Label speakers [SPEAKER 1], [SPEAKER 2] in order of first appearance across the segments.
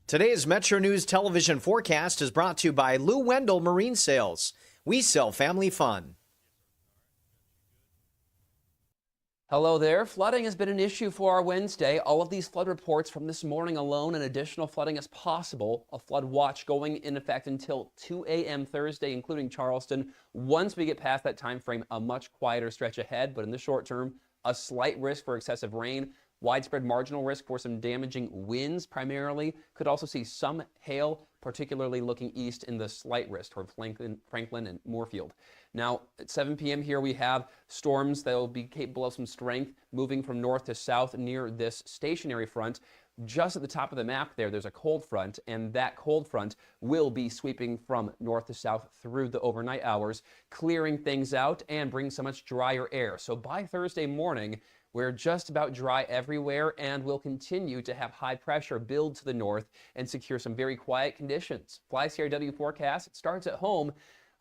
[SPEAKER 1] Today's MetroNews television forecast is brought to you by Lou Wendell Marine Sales. We sell family fun.
[SPEAKER 2] Hello there. Flooding has been an issue for our Wednesday. All of these flood reports from this morning alone and additional flooding is possible. A flood watch going in effect until 2 a.m. Thursday, including Charleston. Once we get past that time frame, a much quieter stretch ahead, but in the short term, a slight risk for excessive rain. Widespread marginal risk for some damaging winds primarily. Could also see some hail, particularly looking east in the slight risk toward Franklin and Moorfield. Now, at 7 p.m. here we have storms that will be capable of some strength moving from north to south near this stationary front. Just at the top of the map there's a cold front, and that cold front will be sweeping from north to south through the overnight hours, clearing things out and bringing so much drier air. So by Thursday morning, we're just about dry everywhere, and we'll continue to have high pressure build to the north and secure some very quiet conditions. Fly CRW forecast, it starts at home.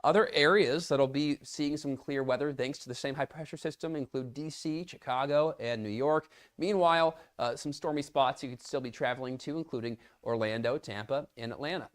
[SPEAKER 2] Other areas that'll be seeing some clear weather thanks to the same high pressure system include D.C., Chicago, and New York. Meanwhile, some stormy spots you could still be traveling to, including Orlando, Tampa, and Atlanta.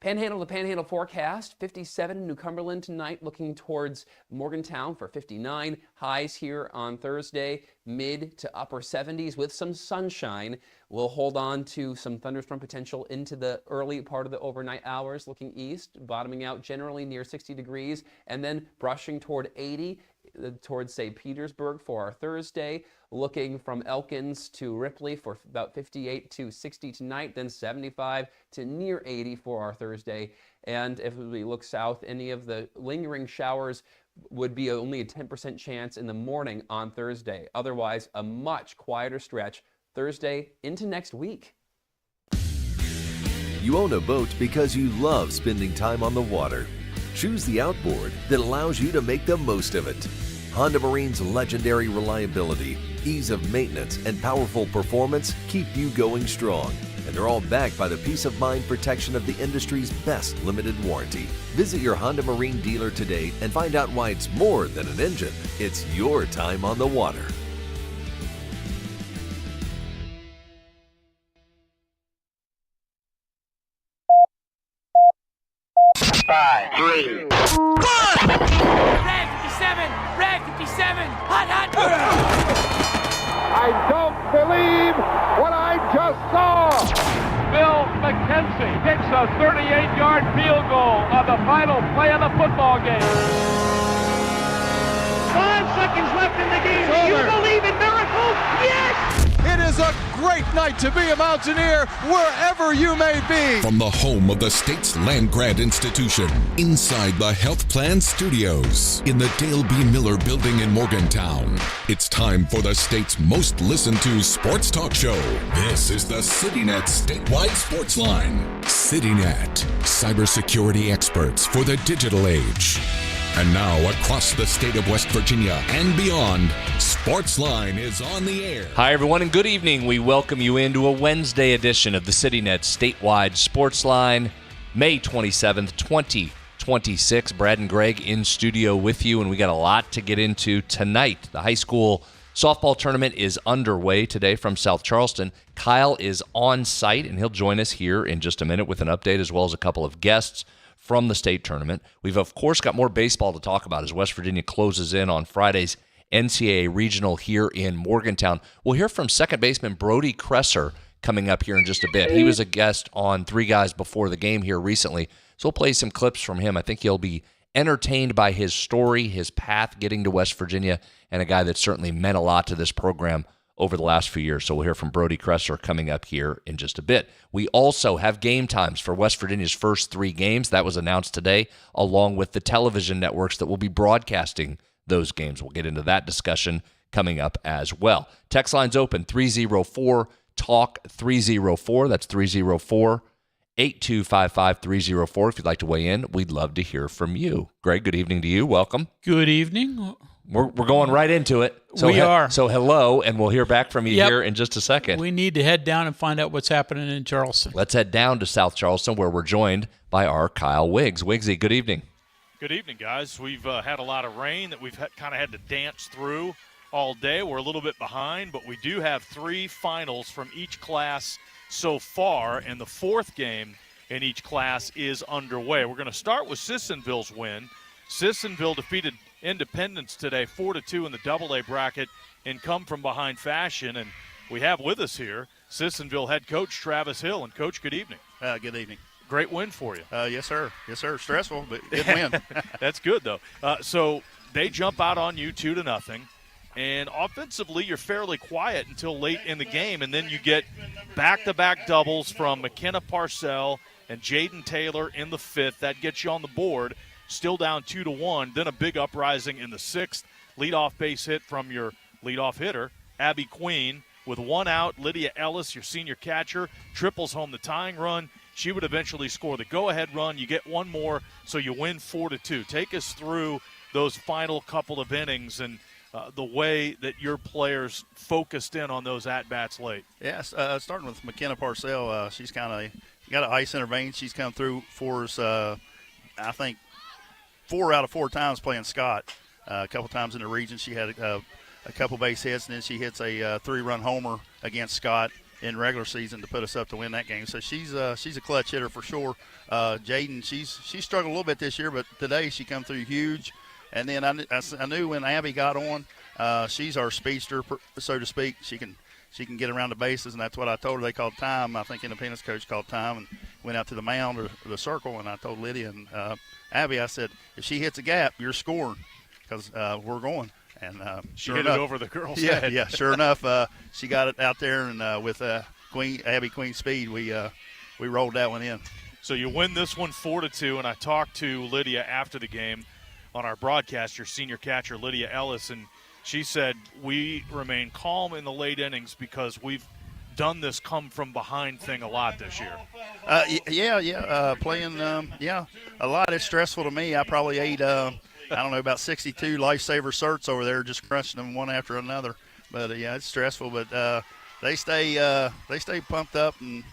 [SPEAKER 2] Panhandle to Panhandle forecast, 57 in New Cumberland tonight, looking towards Morgantown for 59. Highs here on Thursday, mid to upper 70s with some sunshine. We'll hold on to some thunderstorm potential into the early part of the overnight hours, looking east, bottoming out generally near 60 degrees, and then brushing toward 80 towards St. Petersburg for our Thursday. Looking from Elkins to Ripley for about 58 to 60 tonight, then 75 to near 80 for our Thursday. And if we look south, any of the lingering showers would be only a 10% chance in the morning on Thursday. Otherwise, a much quieter stretch Thursday into next week.
[SPEAKER 3] You own a boat because you love spending time on the water. Choose the outboard that allows you to make the most of it. Honda Marine's legendary reliability, ease of maintenance, and powerful performance keep you going strong. And they're all backed by the peace of mind protection of the industry's best limited warranty. Visit your Honda Marine dealer today and find out why it's more than an engine. It's your time on the water.
[SPEAKER 4] Five, three.
[SPEAKER 5] Red 57! Red 57! Hot, hot!
[SPEAKER 4] I don't believe what I just saw.
[SPEAKER 6] Bill McKenzie kicks a 38-yard field goal on the final play of the football game.
[SPEAKER 5] 5 seconds left in the game. Do you believe in miracles? Yes!
[SPEAKER 4] It is a great night to be a Mountaineer wherever you may be.
[SPEAKER 7] From the home of the state's land-grant institution, inside the Health Plan Studios, in the Dale B. Miller Building in Morgantown, it's time for the state's most listened to sports talk show. This is the CityNet Statewide Sportsline. CityNet, cybersecurity experts for the digital age. And now, across the state of West Virginia and beyond, Sportsline is on the air.
[SPEAKER 8] Hi, everyone, and good evening. We welcome you into a Wednesday edition of the CityNet Statewide Sportsline, May 27th, 2026. Brad and Greg in studio with you, and we got a lot to get into tonight. The high school softball tournament is underway today from South Charleston. Kyle is on site, and he'll join us here in just a minute with an update as well as a couple of guests from the state tournament. We've, of course, got more baseball to talk about as West Virginia closes in on Friday's NCAA Regional here in Morgantown. We'll hear from second baseman Brodie Kresser coming up here in just a bit. He was a guest on Three Guys Before the Game here recently, so we'll play some clips from him. I think you'll be entertained by his story, his path getting to West Virginia, and a guy that certainly meant a lot to this program over the last few years. So we'll hear from Brodie Kresser coming up here in just a bit. We also have game times for West Virginia's first 3 games. That was announced today, along with the television networks that will be broadcasting those games. We'll get into that discussion coming up as well. Text line's open, 304-TALK-304. That's 304-8255-304. If you'd like to weigh in, we'd love to hear from you. Greg, good evening to you. Welcome.
[SPEAKER 9] Good evening.
[SPEAKER 8] We're going right into it. So
[SPEAKER 9] we are.
[SPEAKER 8] So hello, and we'll hear back from you here in just a second.
[SPEAKER 9] We need to head down and find out what's happening in Charleston.
[SPEAKER 8] Let's head down to South Charleston, where we're joined by our Kyle Wiggs. Wiggsy, good evening.
[SPEAKER 10] Good evening, guys. We've had a lot of rain that we've kind of had to dance through all day. We're a little bit behind, but we do have 3 finals from each class so far, and the fourth game in each class is underway. We're going to start with Sissonville's win. Sissonville defeated Independence today 4-2 in the AA bracket in come-from-behind fashion, and we have with us here Sissonville head coach Travis Hill. And, Coach, good evening.
[SPEAKER 11] Good evening.
[SPEAKER 10] Great win for you.
[SPEAKER 11] Yes, sir. Yes, sir. Stressful, but good win.
[SPEAKER 10] That's good, though. So they jump out on you 2-0, and offensively you're fairly quiet until late in the game, and then you get back-to-back doubles from McKenna Parcell and Jaden Taylor in the fifth. That gets you on the board, still down 2-1. Then a big uprising in the sixth. Leadoff base hit from your leadoff hitter, Abby Queen. With one out, Lydia Ellis, your senior catcher, triples home the tying run. She would eventually score the go-ahead run. You get one more, so you win 4-2. Take us through those final couple of innings and the way that your players focused in on those at-bats late.
[SPEAKER 11] Yeah, starting with McKenna Parcell, she's kind of got an ice in her veins. She's come through for us, I think, 4 out of 4 times playing Scott. A couple times in the region she had a couple base hits, and then she hits a 3-run homer against Scott in regular season to put us up to win that game. So she's a clutch hitter for sure. Jaden, she's struggled a little bit this year, but today she come through huge. And then I knew when Abby got on, she's our speedster, so to speak. She can get around the bases, and that's what I told her. They called time. I think Independence coach called time and went out to the mound or the circle, and I told Lydia and Abby, I said, if she hits a gap, you're scoring because we're going. And
[SPEAKER 10] she hit it over the girl's head.
[SPEAKER 11] Yeah, sure enough, she got it out there, and with Abby Queen's speed, we rolled that one in.
[SPEAKER 10] So you win this one 4-2, and I talked to Lydia after the game on our broadcast, your senior catcher, Lydia Ellis, and she said, we remain calm in the late innings because we've done this come-from-behind thing a lot this year.
[SPEAKER 11] Playing, a lot. It's stressful to me. I probably ate about 62 Lifesaver certs over there, just crunching them one after another. But it's stressful. But they stay pumped up and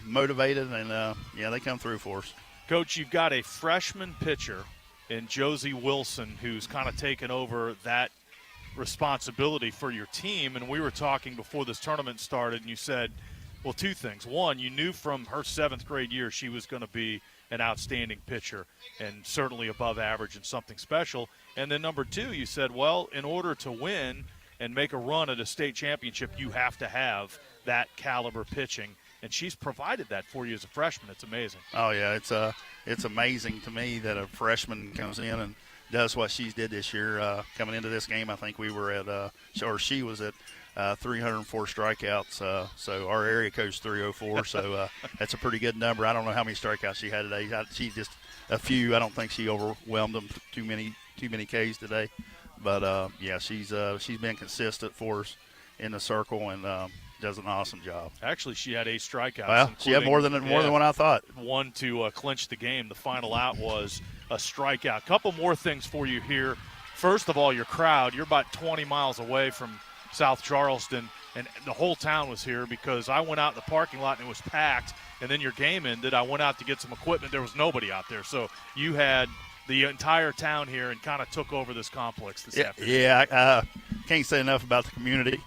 [SPEAKER 11] motivated, and they come through for us.
[SPEAKER 10] Coach, you've got a freshman pitcher in Josie Wilson who's kind of taken over that responsibility for your team. And we were talking before this tournament started, and you said, well, 2 things. One, you knew from her 7th grade year she was going to be an outstanding pitcher and certainly above average and something special. And then number 2, you said, well, in order to win and make a run at a state championship, you have to have that caliber pitching. And she's provided that for you as a freshman. It's amazing.
[SPEAKER 11] Oh, yeah, it's amazing to me that a freshman comes in and does what she's did this year. Coming into this game, I think we were at she was at 304 strikeouts. So our area coach 304. So that's a pretty good number. I don't know how many strikeouts she had today. She just a few. I don't think she overwhelmed them too many Ks today. But she's been consistent for us in the circle and does an awesome job.
[SPEAKER 10] Actually, she had 8 strikeouts.
[SPEAKER 11] Well, she had more than what I thought.
[SPEAKER 10] One to clinch the game. The final out was a strikeout. Couple more things for you here. First of all, your crowd. You're about 20 miles away from South Charleston, and the whole town was here because I went out in the parking lot and it was packed, and then your game ended. I went out to get some equipment. There was nobody out there. So you had the entire town here and kind of took over this complex this afternoon.
[SPEAKER 11] Yeah, I can't say enough about the community.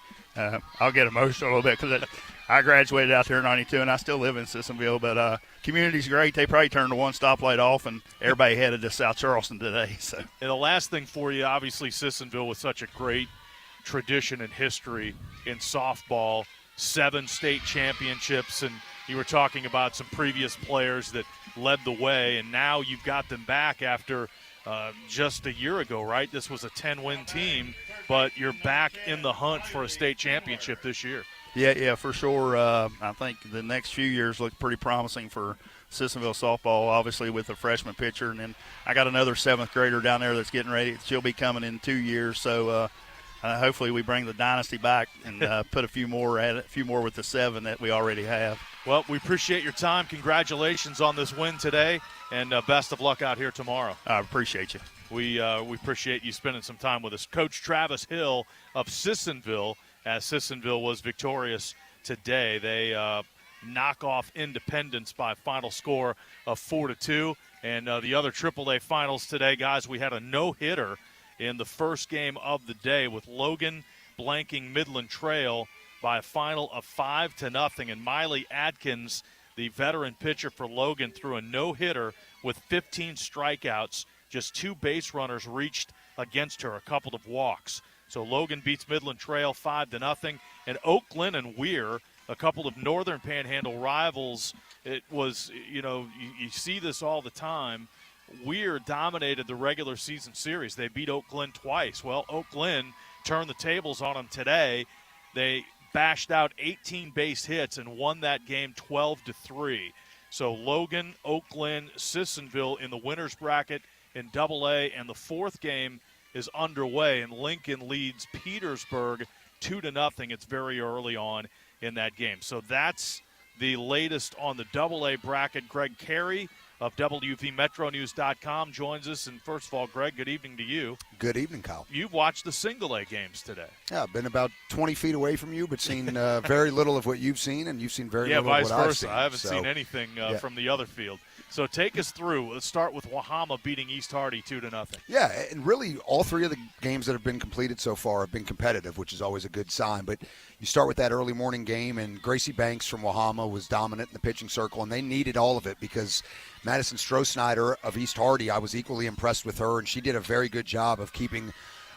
[SPEAKER 11] I'll get emotional a little bit because I graduated out there in 92, and I still live in Sissonville. But community's great. They probably turned the one stoplight off, and everybody headed to South Charleston today. So.
[SPEAKER 10] And the last thing for you, obviously Sissonville with such a great tradition and history in softball, 7 state championships, and you were talking about some previous players that led the way, and now you've got them back after just a year ago, right? This was a 10-win team, but you're back in the hunt for a state championship this year.
[SPEAKER 11] Yeah, for sure. I think the next few years look pretty promising for Sissonville softball, obviously with a freshman pitcher, and then I got another 7th grader down there that's getting ready. She'll be coming in 2 years, so hopefully we bring the dynasty back and put a few more with the 7 that we already have.
[SPEAKER 10] Well, we appreciate your time. Congratulations on this win today, and best of luck out here tomorrow.
[SPEAKER 11] I appreciate you.
[SPEAKER 10] We appreciate you spending some time with us. Coach Travis Hill of Sissonville, as Sissonville was victorious today. They knock off Independence by a final score of 4-2. And the other AAA finals today, guys, we had a no-hitter in the first game of the day with Logan blanking Midland Trail by a final of 5-0. And Miley Atkins, the veteran pitcher for Logan, threw a no-hitter with 15 strikeouts. Just 2 base runners reached against her, a couple of walks. So Logan beats Midland Trail 5-0. And Oak Glen and Weir, a couple of Northern Panhandle rivals, it was, you see this all the time. Weir dominated the regular season series. They beat Oak Glen twice. Well, Oak Glen turned the tables on them today. They bashed out 18 base hits and won that game 12-3. So Logan, Oak Glen, Sissonville in the winner's bracket in AA, and the 4th game is underway, and Lincoln leads Petersburg 2-0. It's very early on in that game. So that's the latest on the AA bracket. Greg Carey of WVMetroNews.com joins us. And first of all, Greg, good evening to you.
[SPEAKER 12] Good evening, Kyle.
[SPEAKER 10] You've watched the single A games today.
[SPEAKER 12] Yeah, I've been about 20 feet away from you, but seen very little of what you've seen, and you've seen very little of what I've seen.
[SPEAKER 10] Yeah, vice versa. I haven't seen anything from the other field. So take us through. Let's start with Wahama beating East Hardy 2-0.
[SPEAKER 12] Yeah, and really all 3 of the games that have been completed so far have been competitive, which is always a good sign. But you start with that early morning game, and Gracie Banks from Wahama was dominant in the pitching circle, and they needed all of it because Madison Stroh-Snyder of East Hardy, I was equally impressed with her, and she did a very good job of keeping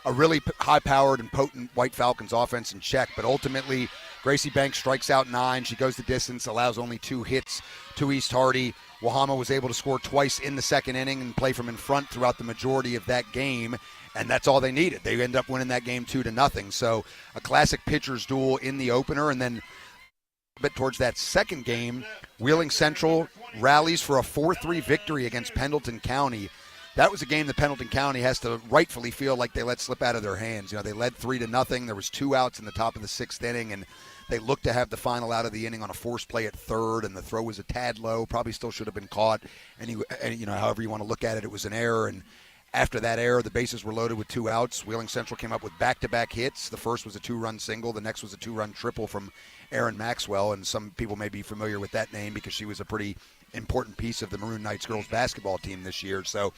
[SPEAKER 12] a really high-powered and potent White Falcons offense in check. But ultimately, Gracie Banks strikes out 9. She goes the distance, allows only 2 hits to East Hardy. Wahama was able to score twice in the second inning and play from in front throughout the majority of that game, and that's all they needed. They ended up winning that game 2-0. So a classic pitcher's duel in the opener, and then a bit towards that second game, Wheeling Central rallies for a 4-3 victory against Pendleton County. That was a game that Pendleton County has to rightfully feel like they let slip out of their hands. They led 3-0. There was 2 outs in the top of the 6th inning, and they looked to have the final out of the inning on a forced play at third, and the throw was a tad low. Probably still should have been caught. And however you want to look at it, it was an error. And after that error, the bases were loaded with 2 outs. Wheeling Central came up with back-to-back hits. The first was a 2-run single. The next was a 2-run triple from Aaron Maxwell, and some people may be familiar with that name because she was a pretty important piece of the Maroon Knights girls basketball team this year. So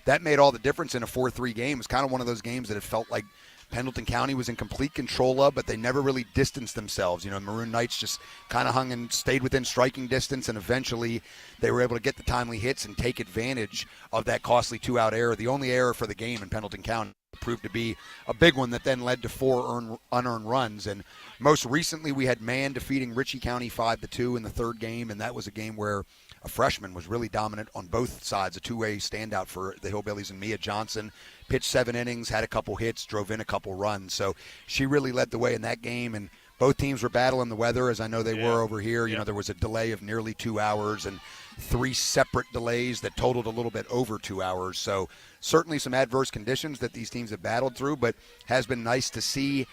[SPEAKER 12] that made all the difference in a 4-3 game. It was kind of one of those games that it felt like Pendleton County was in complete control of, but they never really distanced themselves. Maroon Knights just kind of hung and stayed within striking distance, and eventually they were able to get the timely hits and take advantage of that costly 2-out error. The only error for the game in Pendleton County proved to be a big one that then led to 4 unearned runs. And most recently we had Mann defeating Ritchie County 5-2 in the 3rd game, and that was a game where a freshman was really dominant on both sides, a 2-way standout for the Hillbillies, and Mia Johnson pitched 7 innings, had a couple hits, drove in a couple runs. So she really led the way in that game, and both teams were battling the weather, as I know they were over here. There was a delay of nearly 2 hours and 3 separate delays that totaled a little bit over 2 hours. So certainly some adverse conditions that these teams have battled through, but has been nice to see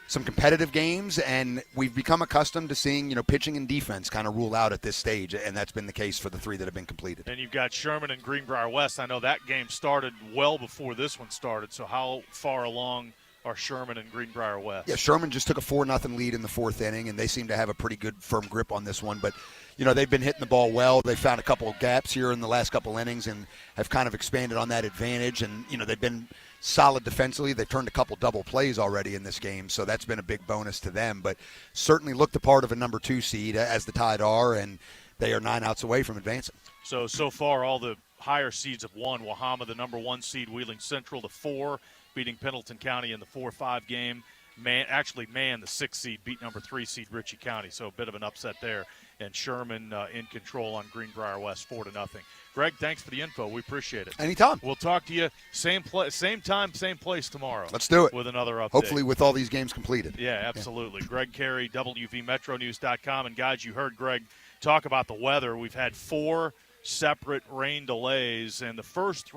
[SPEAKER 12] some competitive games, and we've become accustomed to seeing, pitching and defense kind of rule out at this stage, and that's been the case for the 3 that have been completed.
[SPEAKER 10] And you've got Sherman and Greenbrier West. I know that game started well before this one started, so how far along are Sherman and Greenbrier West?
[SPEAKER 12] Yeah, Sherman just took a 4-0 lead in the 4th inning, and they seem to have a pretty good firm grip on this one, but they've been hitting the ball well. They found a couple of gaps here in the last couple innings and have kind of expanded on that advantage, and they've been solid defensively. They've turned a couple double plays already in this game, so that's been a big bonus to them. But certainly look the part of a number 2 seed, as the Tide are, and they are 9 outs away from advancing. So
[SPEAKER 10] far all the higher seeds have won. Wahama, the number 1 seed, Wheeling Central, the 4, beating Pendleton County in the 4-5 game. Mann, the 6th seed, beat number 3 seed Ritchie County, so a bit of an upset there. And Sherman in control on Greenbrier West 4-0. Greg, thanks for the info. We appreciate it.
[SPEAKER 12] Anytime.
[SPEAKER 10] We'll talk to you same time, same place tomorrow.
[SPEAKER 12] Let's do it.
[SPEAKER 10] With another update.
[SPEAKER 12] Hopefully with all these games completed.
[SPEAKER 10] Yeah, absolutely. Yeah. Greg Carey, WVMetroNews.com. And, guys, you heard Greg talk about the weather. We've had 4 separate rain delays, and the first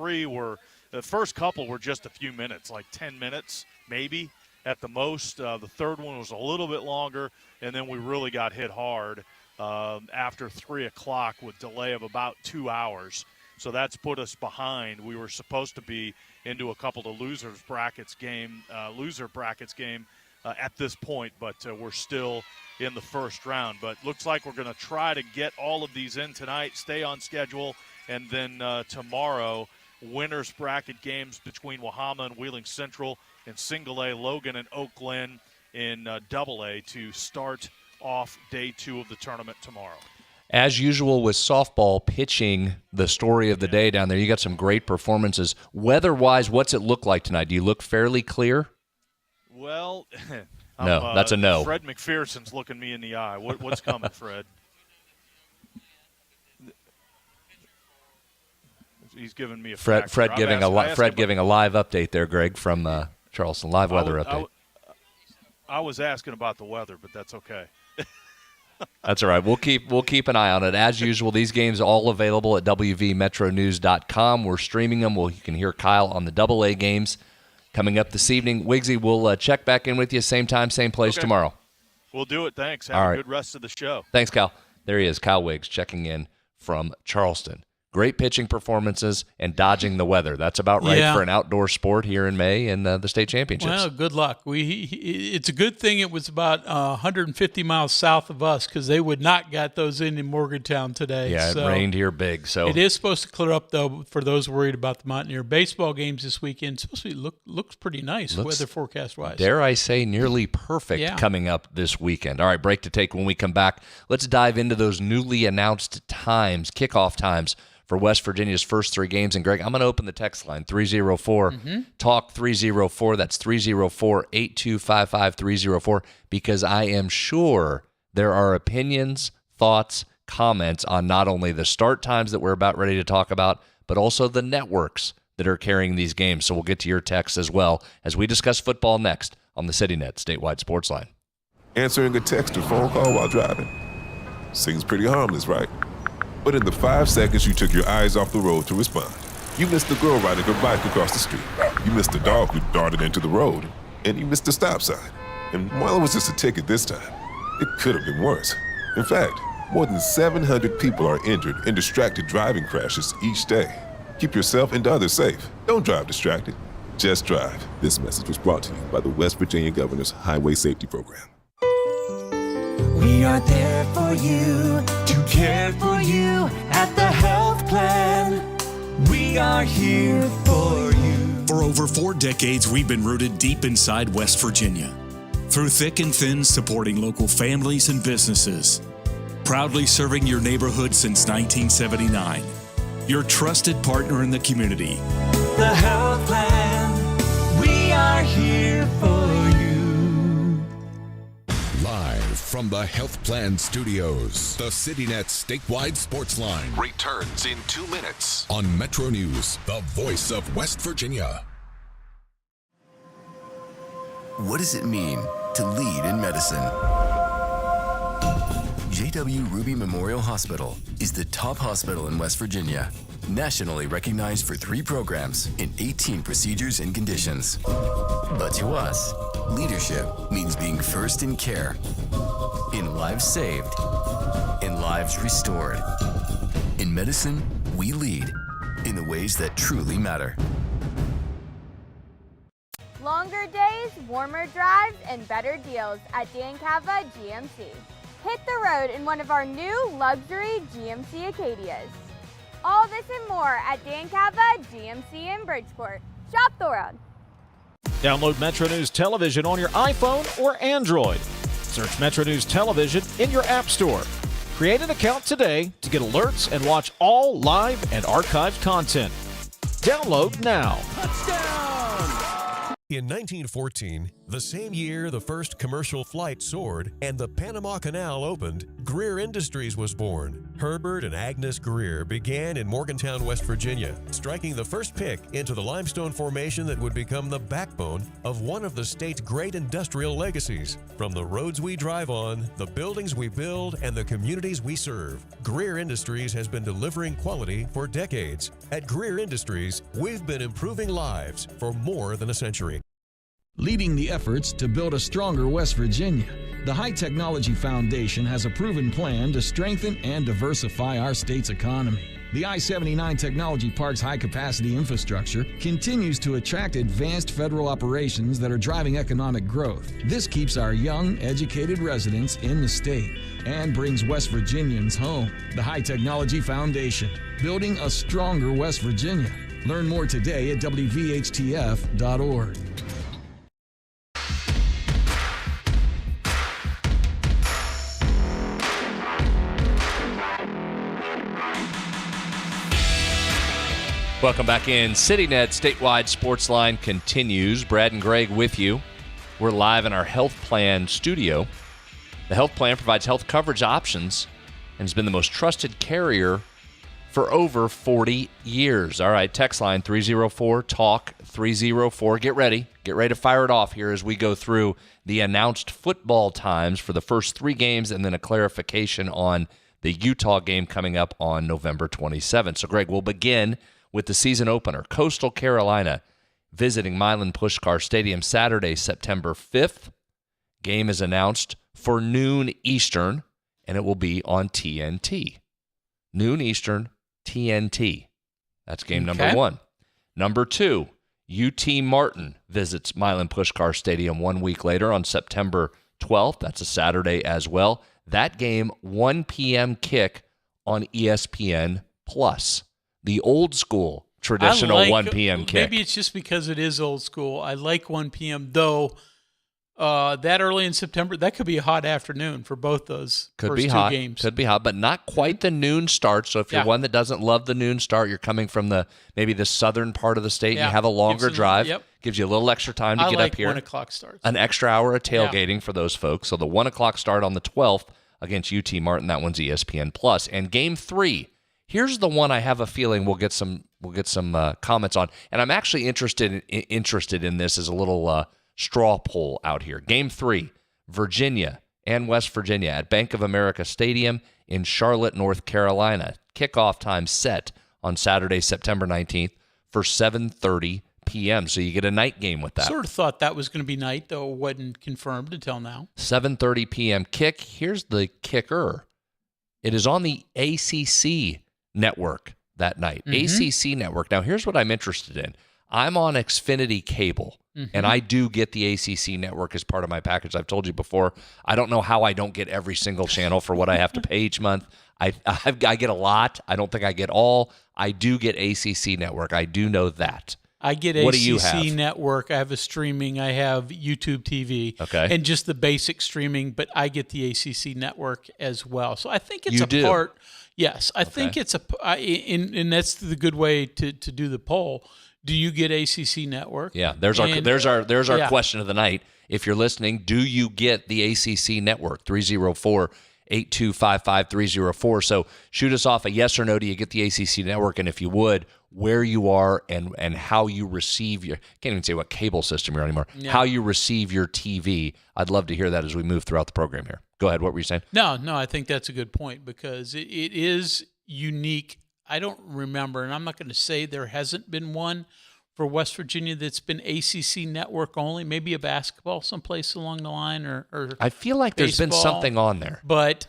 [SPEAKER 10] couple were just a few minutes, like 10 minutes maybe at the most. The third one was a little bit longer, and then we really got hit hard after 3 o'clock with delay of about 2 hours. So that's put us behind. We were supposed to be into a couple of loser brackets game at this point, but we're still in the first round. But looks like we're going to try to get all of these in tonight, stay on schedule, and then tomorrow, winners bracket games between Wahama and Wheeling Central, and Single A, Logan and Oak Glen, in AA to start off day 2 of the tournament tomorrow.
[SPEAKER 8] As usual with softball pitching, the story of the day down there, you got some great performances. Weather-wise, what's it look like tonight? Do you look fairly clear?
[SPEAKER 10] Well,
[SPEAKER 8] no, that's a no.
[SPEAKER 10] Fred McPherson's looking me in the eye. What's coming, Fred? He's giving me a
[SPEAKER 8] Fred giving a live update there, Greg, from Charleston. Live weather update.
[SPEAKER 10] I was asking about the weather, but that's okay.
[SPEAKER 8] That's all right. We'll keep an eye on it. As usual, these games are all available at WVMetroNews.com. We're streaming them. You can hear Kyle on the AA games coming up this evening. Wiggsy, we'll check back in with you same time, same place tomorrow.
[SPEAKER 10] We'll do it. Thanks. Have a good rest of the show.
[SPEAKER 8] Thanks, Kyle. There he is, Kyle Wiggs, checking in from Charleston. Great pitching performances and dodging the weather. That's about right for an outdoor sport here in May in the state championships.
[SPEAKER 9] Well, good luck. It's a good thing it was about 150 miles south of us because they would not got those in Morgantown today.
[SPEAKER 8] Yeah, it rained here big. So
[SPEAKER 9] it is supposed to clear up, though, for those worried about the Mountaineer baseball games this weekend. It's supposed to looks pretty nice weather forecast-wise.
[SPEAKER 8] Dare I say nearly perfect coming up this weekend. All right, break to take when we come back. Let's dive into those newly announced times, kickoff times, for West Virginia's first 3 games. And, Greg, I'm going to open the text line, 304-TALK 304. That's 304-8255-304, because I am sure there are opinions, thoughts, comments on not only the start times that we're about ready to talk about, but also the networks that are carrying these games. So we'll get to your texts as well as we discuss football next on the CityNet Statewide Sportsline.
[SPEAKER 13] Answering a text or phone call while driving. Seems pretty harmless, right? But in the 5 seconds you took your eyes off the road to respond, you missed the girl riding her bike across the street. You missed the dog who darted into the road. And you missed the stop sign. And while it was just a ticket this time, it could have been worse. In fact, more than 700 people are injured in distracted driving crashes each day. Keep yourself and others safe. Don't drive distracted. Just drive. This message was brought to you by the West Virginia Governor's Highway Safety Program.
[SPEAKER 14] We are there for you, to care for you at the health plan. We are here for you.
[SPEAKER 15] For over 4 decades, we've been rooted deep inside West Virginia. Through thick and thin, supporting local families and businesses. Proudly serving your neighborhood since 1979. Your trusted partner in the community.
[SPEAKER 14] The health plan. We are here for you.
[SPEAKER 7] Live from the Health Plan Studios, the CityNet Statewide Sportsline
[SPEAKER 3] returns in 2 minutes
[SPEAKER 7] on MetroNews, the voice of West Virginia.
[SPEAKER 16] What does it mean to lead in medicine? J.W. Ruby Memorial Hospital is the top hospital in West Virginia, nationally recognized for 3 programs in 18 procedures and conditions. But to us, leadership means being first in care, in lives saved, in lives restored. In medicine, we lead in the ways that truly matter.
[SPEAKER 17] Longer days, warmer drives, and better deals at Dan Cava GMC. Hit the road in one of our new luxury GMC Acadias. All this and more at Dan Cava GMC in Bridgeport. Shop the road.
[SPEAKER 18] Download MetroNews Television on your iPhone or Android. Search MetroNews Television in your app store. Create an account today to get alerts and watch all live and archived content. Download now.
[SPEAKER 19] In 1914, the same year the first commercial flight soared and the Panama Canal opened, Greer Industries was born. Herbert and Agnes Greer began in Morgantown, West Virginia, striking the first pick into the limestone formation that would become the backbone of one of the state's great industrial legacies. From the roads we drive on, the buildings we build, and the communities we serve, Greer Industries has been delivering quality for decades. At Greer Industries, we've been improving lives for more than a century.
[SPEAKER 20] Leading the efforts to build a stronger West Virginia, the High Technology Foundation has a proven plan to strengthen and diversify our state's economy. The I-79 Technology Park's high-capacity infrastructure continues to attract advanced federal operations that are driving economic growth. This keeps our young, educated residents in the state and brings West Virginians home. The High Technology Foundation, building a stronger West Virginia. Learn more today at WVHTF.org.
[SPEAKER 8] Welcome back in. CityNet Statewide Sportsline continues. Brad and Greg with you. We're live in our health plan studio. The health plan provides health coverage options and has been the most trusted carrier for over 40 years. All right, text line 304-TALK-304. Get ready to fire it off here as we go through the announced football times for the first 3 games and then a clarification on the Utah game coming up on November 27th. So, Greg, we'll begin with the season opener. Coastal Carolina visiting Milan Puskar Stadium Saturday, September 5th. Game is announced for noon Eastern, and it will be on TNT. Noon Eastern, TNT. That's game number 1. Number 2, UT Martin visits Milan Puskar Stadium 1 week later on September 12th. That's a Saturday as well. That game, 1 p.m. kick on ESPN+. The old school, traditional 1 p.m. kick.
[SPEAKER 9] Maybe it's just because it is old school. I like 1 p.m., though. That early in September, that could be a hot afternoon for both those first 2 games.
[SPEAKER 8] Could be hot, but not quite the noon start. So if you're one that doesn't love the noon start, you're coming from maybe the southern part of the state, and you have a longer drive. Gives you a little extra time to get up here.
[SPEAKER 9] 1 o'clock starts.
[SPEAKER 8] An extra hour of tailgating for those folks. So the 1 o'clock start on the 12th against UT Martin, that one's ESPN+. And game 3, here's the one I have a feeling we'll get some comments on, and I'm actually interested in this as a little straw poll out here. Game 3, Virginia and West Virginia at Bank of America Stadium in Charlotte, North Carolina. Kickoff time set on Saturday, September 19th for 7:30 p.m. So you get a night game with that.
[SPEAKER 9] Sort of thought that was going to be night, though it wasn't confirmed until now.
[SPEAKER 8] 7:30 p.m. kick. Here's the kicker. It is on the ACC network that night. ACC network. Now, here's what I'm interested in. I'm on Xfinity Cable, and I do get the ACC network as part of my package. I've told you before, I don't know how I don't get every single channel for what I have to pay each month. I get a lot. I don't think I get all. I do get ACC network. I do know that.
[SPEAKER 9] I get
[SPEAKER 8] what
[SPEAKER 9] ACC network. I have a streaming. I have YouTube TV.
[SPEAKER 8] Okay.
[SPEAKER 9] And just the basic streaming, but I get the ACC network as well. So I think it's
[SPEAKER 8] you
[SPEAKER 9] a
[SPEAKER 8] do.
[SPEAKER 9] part. Yes, I think it's and that's the good way to do the poll. Do you get ACC network?
[SPEAKER 8] Yeah, there's our question of the night. If you're listening, do you get the ACC network? 304-825-5304. So shoot us off a yes or no. Do you get the ACC network? And if you would, where you are and how you receive your, can't even say what cable system you're on anymore, how you receive your TV. I'd love to hear that as we move throughout the program here. Go ahead. What were you saying?
[SPEAKER 9] No, I think that's a good point because it is unique. I don't remember, and I'm not going to say there hasn't been one for West Virginia that's been ACC network only, maybe a basketball someplace along the line or
[SPEAKER 8] I feel like there's been something on there.
[SPEAKER 9] But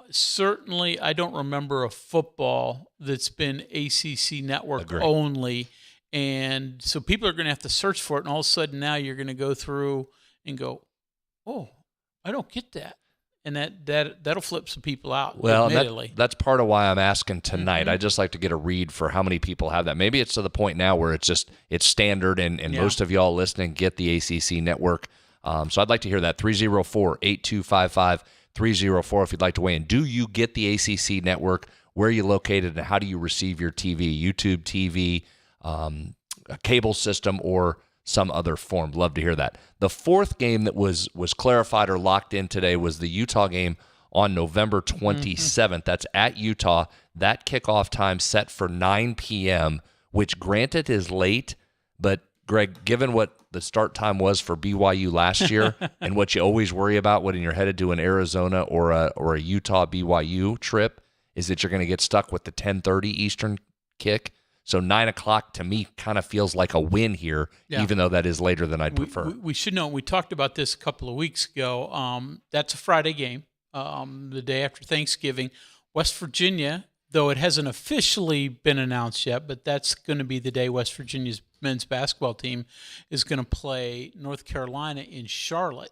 [SPEAKER 9] certainly I don't remember a football that's been ACC network only. And so people are going to have to search for it, and all of a sudden now you're going to go through and go, oh, I don't get that. And that'll flip some people out.
[SPEAKER 8] Well, that's part of why I'm asking tonight. I'd just like to get a read for how many people have that. Maybe it's to the point now where it's standard, and most of y'all listening get the ACC network. So I'd like to hear that. 304-825-5304 if you'd like to weigh in. Do you get the ACC network? Where are you located, and how do you receive your TV? YouTube TV, a cable system, or some other form. Love to hear that. The fourth game that was clarified or locked in today was the Utah game on November 27th. That's at Utah. That kickoff time set for 9 p.m., which granted is late, but Greg, given what the start time was for BYU last year and what you always worry about when you're headed to an Arizona or a Utah BYU trip is that you're going to get stuck with the 10:30 Eastern kick. So 9 o'clock to me kind of feels like a win here, even though that is later than I'd prefer.
[SPEAKER 9] We should know. We talked about this a couple of weeks ago. That's a Friday game, the day after Thanksgiving. West Virginia, though it hasn't officially been announced yet, but that's going to be the day West Virginia's men's basketball team is going to play North Carolina in Charlotte.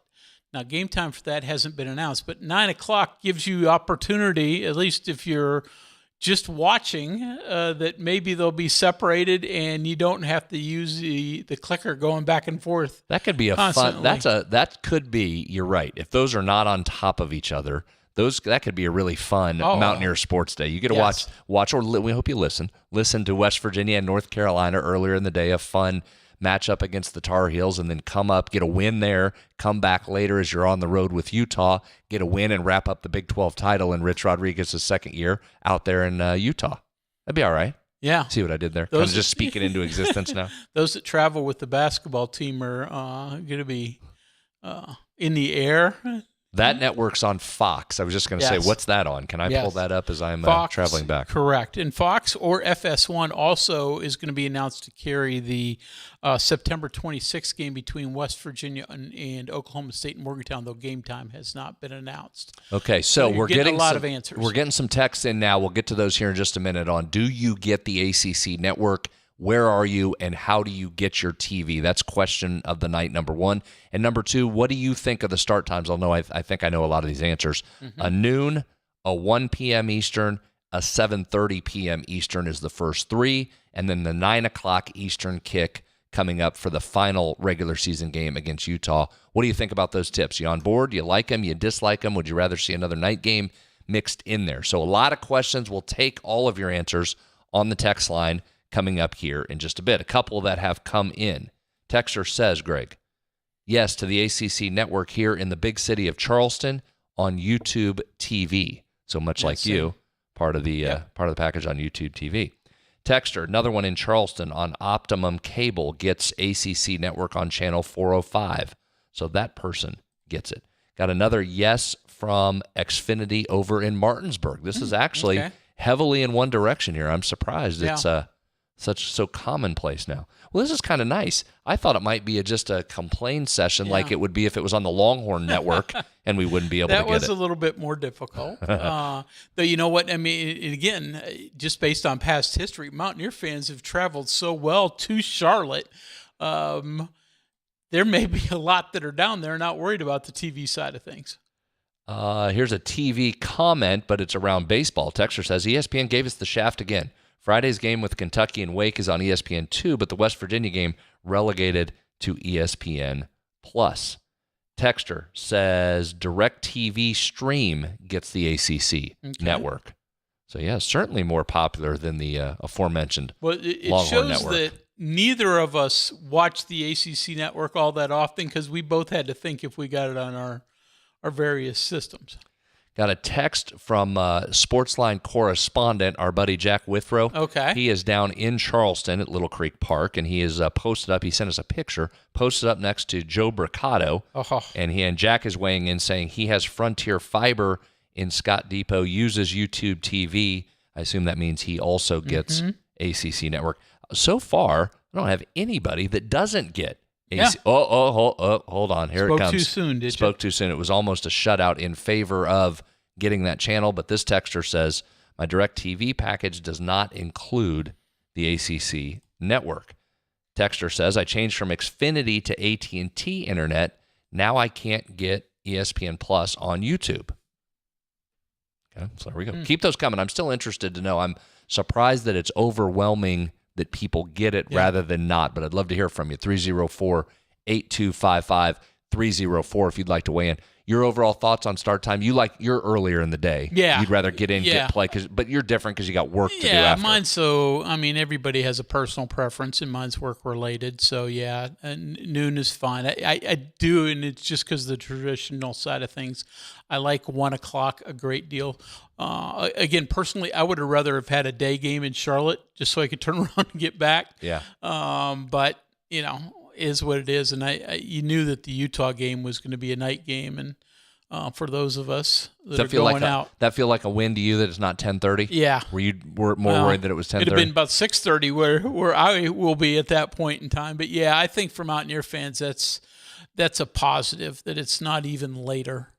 [SPEAKER 9] Now, game time for that hasn't been announced, but 9 o'clock gives you opportunity, at least if you're just watching, that maybe they'll be separated and you don't have to use the clicker going back and forth.
[SPEAKER 8] That could be a
[SPEAKER 9] constantly.
[SPEAKER 8] fun. That could be. You're right. If those are not on top of each other, that could be a really fun Mountaineer Sports Day. You get to watch, or we hope you listen to West Virginia and North Carolina earlier in the day, a fun matchup against the Tar Heels, and then come up, get a win there, come back later as you're on the road with Utah, get a win and wrap up the Big 12 title in Rich Rodriguez's second year out there in Utah. That'd be all right.
[SPEAKER 9] Yeah.
[SPEAKER 8] See what I did there? Kind of just speaking into existence now.
[SPEAKER 9] Those that travel with the basketball team are going to be in the air.
[SPEAKER 8] That network's on Fox. I was just going to say, what's that on? Can I pull that up as I'm traveling back?
[SPEAKER 9] Correct. And Fox or FS1 also is going to be announced to carry the September 26th game between West Virginia and Oklahoma State and Morgantown, though game time has not been announced.
[SPEAKER 8] Okay, so we're getting
[SPEAKER 9] a lot of answers.
[SPEAKER 8] We're getting some texts in now. We'll get to those here in just a minute on, do you get the ACC network? Where are you, and how do you get your TV? That's question of the night, number one. And number two, what do you think of the start times? I think I know a lot of these answers. A noon, a 1 p.m. Eastern, a 7:30 p.m. Eastern is the first three, and then the 9 o'clock Eastern kick coming up for the final regular season game against Utah. What do you think about those tips? You on board? Do you like them? You dislike them? Would you rather see another night game mixed in there? So a lot of questions. We'll take all of your answers on the text line coming up here in just a bit. A couple that have come in. Texter says, Greg, yes to the ACC network here in the big city of Charleston on YouTube TV. So much like you, part of the package on YouTube TV. Texter, another one in Charleston on Optimum Cable, gets ACC network on channel 405. So that person gets it. Got another yes from Xfinity over in Martinsburg. This is actually heavily in one direction here. I'm surprised it's so commonplace now. Well, this is kind of nice. I thought it might be just a complaint session like it would be if it was on the Longhorn Network and we wouldn't be able to get it.
[SPEAKER 9] That was a little bit more difficult. Though you know what? I mean, again, just based on past history, Mountaineer fans have traveled so well to Charlotte. There may be a lot that are down there not worried about the TV side of things.
[SPEAKER 8] Here's a TV comment, but it's around baseball. Texter says, ESPN gave us the shaft again. Friday's game with Kentucky and Wake is on ESPN2, but the West Virginia game relegated to ESPN+. Texter says DirecTV Stream gets the ACC network. So, yeah, certainly more popular than the aforementioned Longhorn
[SPEAKER 9] shows
[SPEAKER 8] network.
[SPEAKER 9] That neither of us watch the ACC network all that often because we both had to think if we got it on our various systems.
[SPEAKER 8] Got a text from Sportsline correspondent, our buddy Jack Withrow.
[SPEAKER 9] Okay.
[SPEAKER 8] He is down in Charleston at Little Creek Park, and he is posted up. He sent us a picture, posted up next to Joe Bricado. And Jack is weighing in saying he has Frontier Fiber in Scott Depot, uses YouTube TV. I assume that means he also gets ACC Network. So far, I don't have anybody that doesn't get ACC. Hold on. Here it comes.
[SPEAKER 9] Spoke too soon, did you?
[SPEAKER 8] Spoke too soon. It was almost a shutout in favor of getting that channel, but this texter says, my DirecTV package does not include the ACC network. Texter says, I changed from Xfinity to AT&T Internet. Now I can't get ESPN Plus on YouTube. Okay, so there we go. Keep those coming. I'm still interested to know. I'm surprised that it's overwhelming that people get it rather than not, but I'd love to hear from you. 304-8255, 304 if you'd like to weigh in. Your overall thoughts on start time? You're earlier in the day.
[SPEAKER 9] Yeah.
[SPEAKER 8] You'd rather get in, get play, but you're different because you got work to do after.
[SPEAKER 9] Mine's everybody has a personal preference, and mine's work-related. So, noon is fine. I do, and it's just because of the traditional side of things. I like 1 o'clock a great deal. Again, personally, I would have rather have had a day game in Charlotte just so I could turn around and get back.
[SPEAKER 8] Yeah.
[SPEAKER 9] But, is what it is, and you knew that the Utah game was going to be a night game, and for those of us that are going out,
[SPEAKER 8] that feel like a win to you that it's not 10:30.
[SPEAKER 9] Yeah,
[SPEAKER 8] were you more worried that it was 10:30?
[SPEAKER 9] It'd have been about 6:30 where I will be at that point in time. But yeah, I think for Mountaineer fans, that's a positive that it's not even later.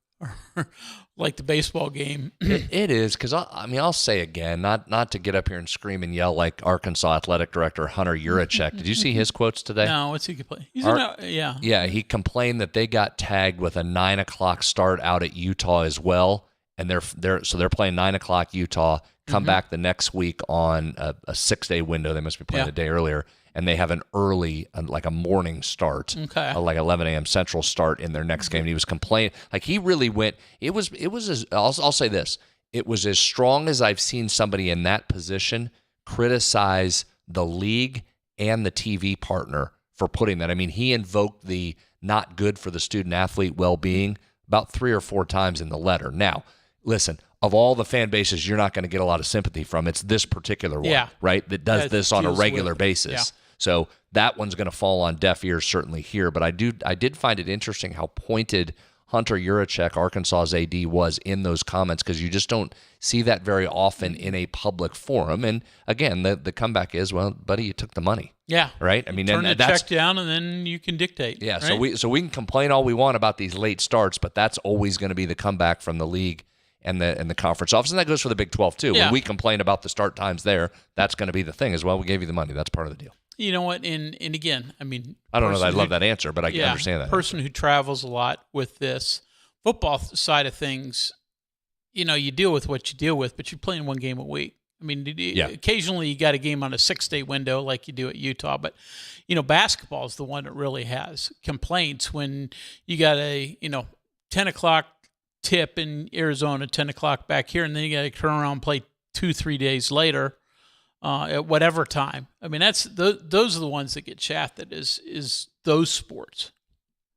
[SPEAKER 9] Like the baseball game.
[SPEAKER 8] It is, because I'll say again, not to get up here and scream and yell like Arkansas Athletic Director Hunter Yurachek. Did you see his quotes today?
[SPEAKER 9] No, what's he complain?
[SPEAKER 8] Yeah, he complained that they got tagged with a 9 o'clock start out at Utah as well, and they're playing 9 o'clock Utah. Come back the next week on a 6-day window. They must be playing a day earlier, and they have an early, like a morning start, like 11 a.m. Central start in their next game. And he was complaining, like he really went. It was as I'll say this: it was as strong as I've seen somebody in that position criticize the league and the TV partner for putting that. I mean, he invoked the not good for the student-athlete well-being about 3 or 4 times in the letter. Now, listen, of all the fan bases you're not going to get a lot of sympathy from, it's this particular one, right, that does this on a regular basis. Yeah. So that one's going to fall on deaf ears certainly here. But I did find it interesting how pointed Hunter Yurachek, Arkansas's AD, was in those comments, because you just don't see that very often in a public forum. And again, the comeback is, well, buddy, you took the money.
[SPEAKER 9] Yeah.
[SPEAKER 8] Right? I mean,
[SPEAKER 9] turn the check down and then you can dictate.
[SPEAKER 8] Yeah,
[SPEAKER 9] right?
[SPEAKER 8] so we can complain all we want about these late starts, but that's always going to be the comeback from the league and the conference office. And that goes for the Big 12 too.
[SPEAKER 9] Yeah.
[SPEAKER 8] When we complain about the start times there, that's going to be the thing as well. We gave you the money. That's part of the deal.
[SPEAKER 9] You know what? And again, I mean,
[SPEAKER 8] I don't know that I love that answer, but I understand that.
[SPEAKER 9] Person who travels a lot with this football side of things, you know, you deal with what you deal with, but you're playing one game a week. I mean, occasionally you got a game on a 6-day window like you do at Utah, but, you know, basketball is the one that really has complaints when you got a, 10 o'clock tip in Arizona, 10 o'clock back here, and then you got to turn around and play 2-3 days later at whatever time. I mean, those are the ones that get shafted is those sports,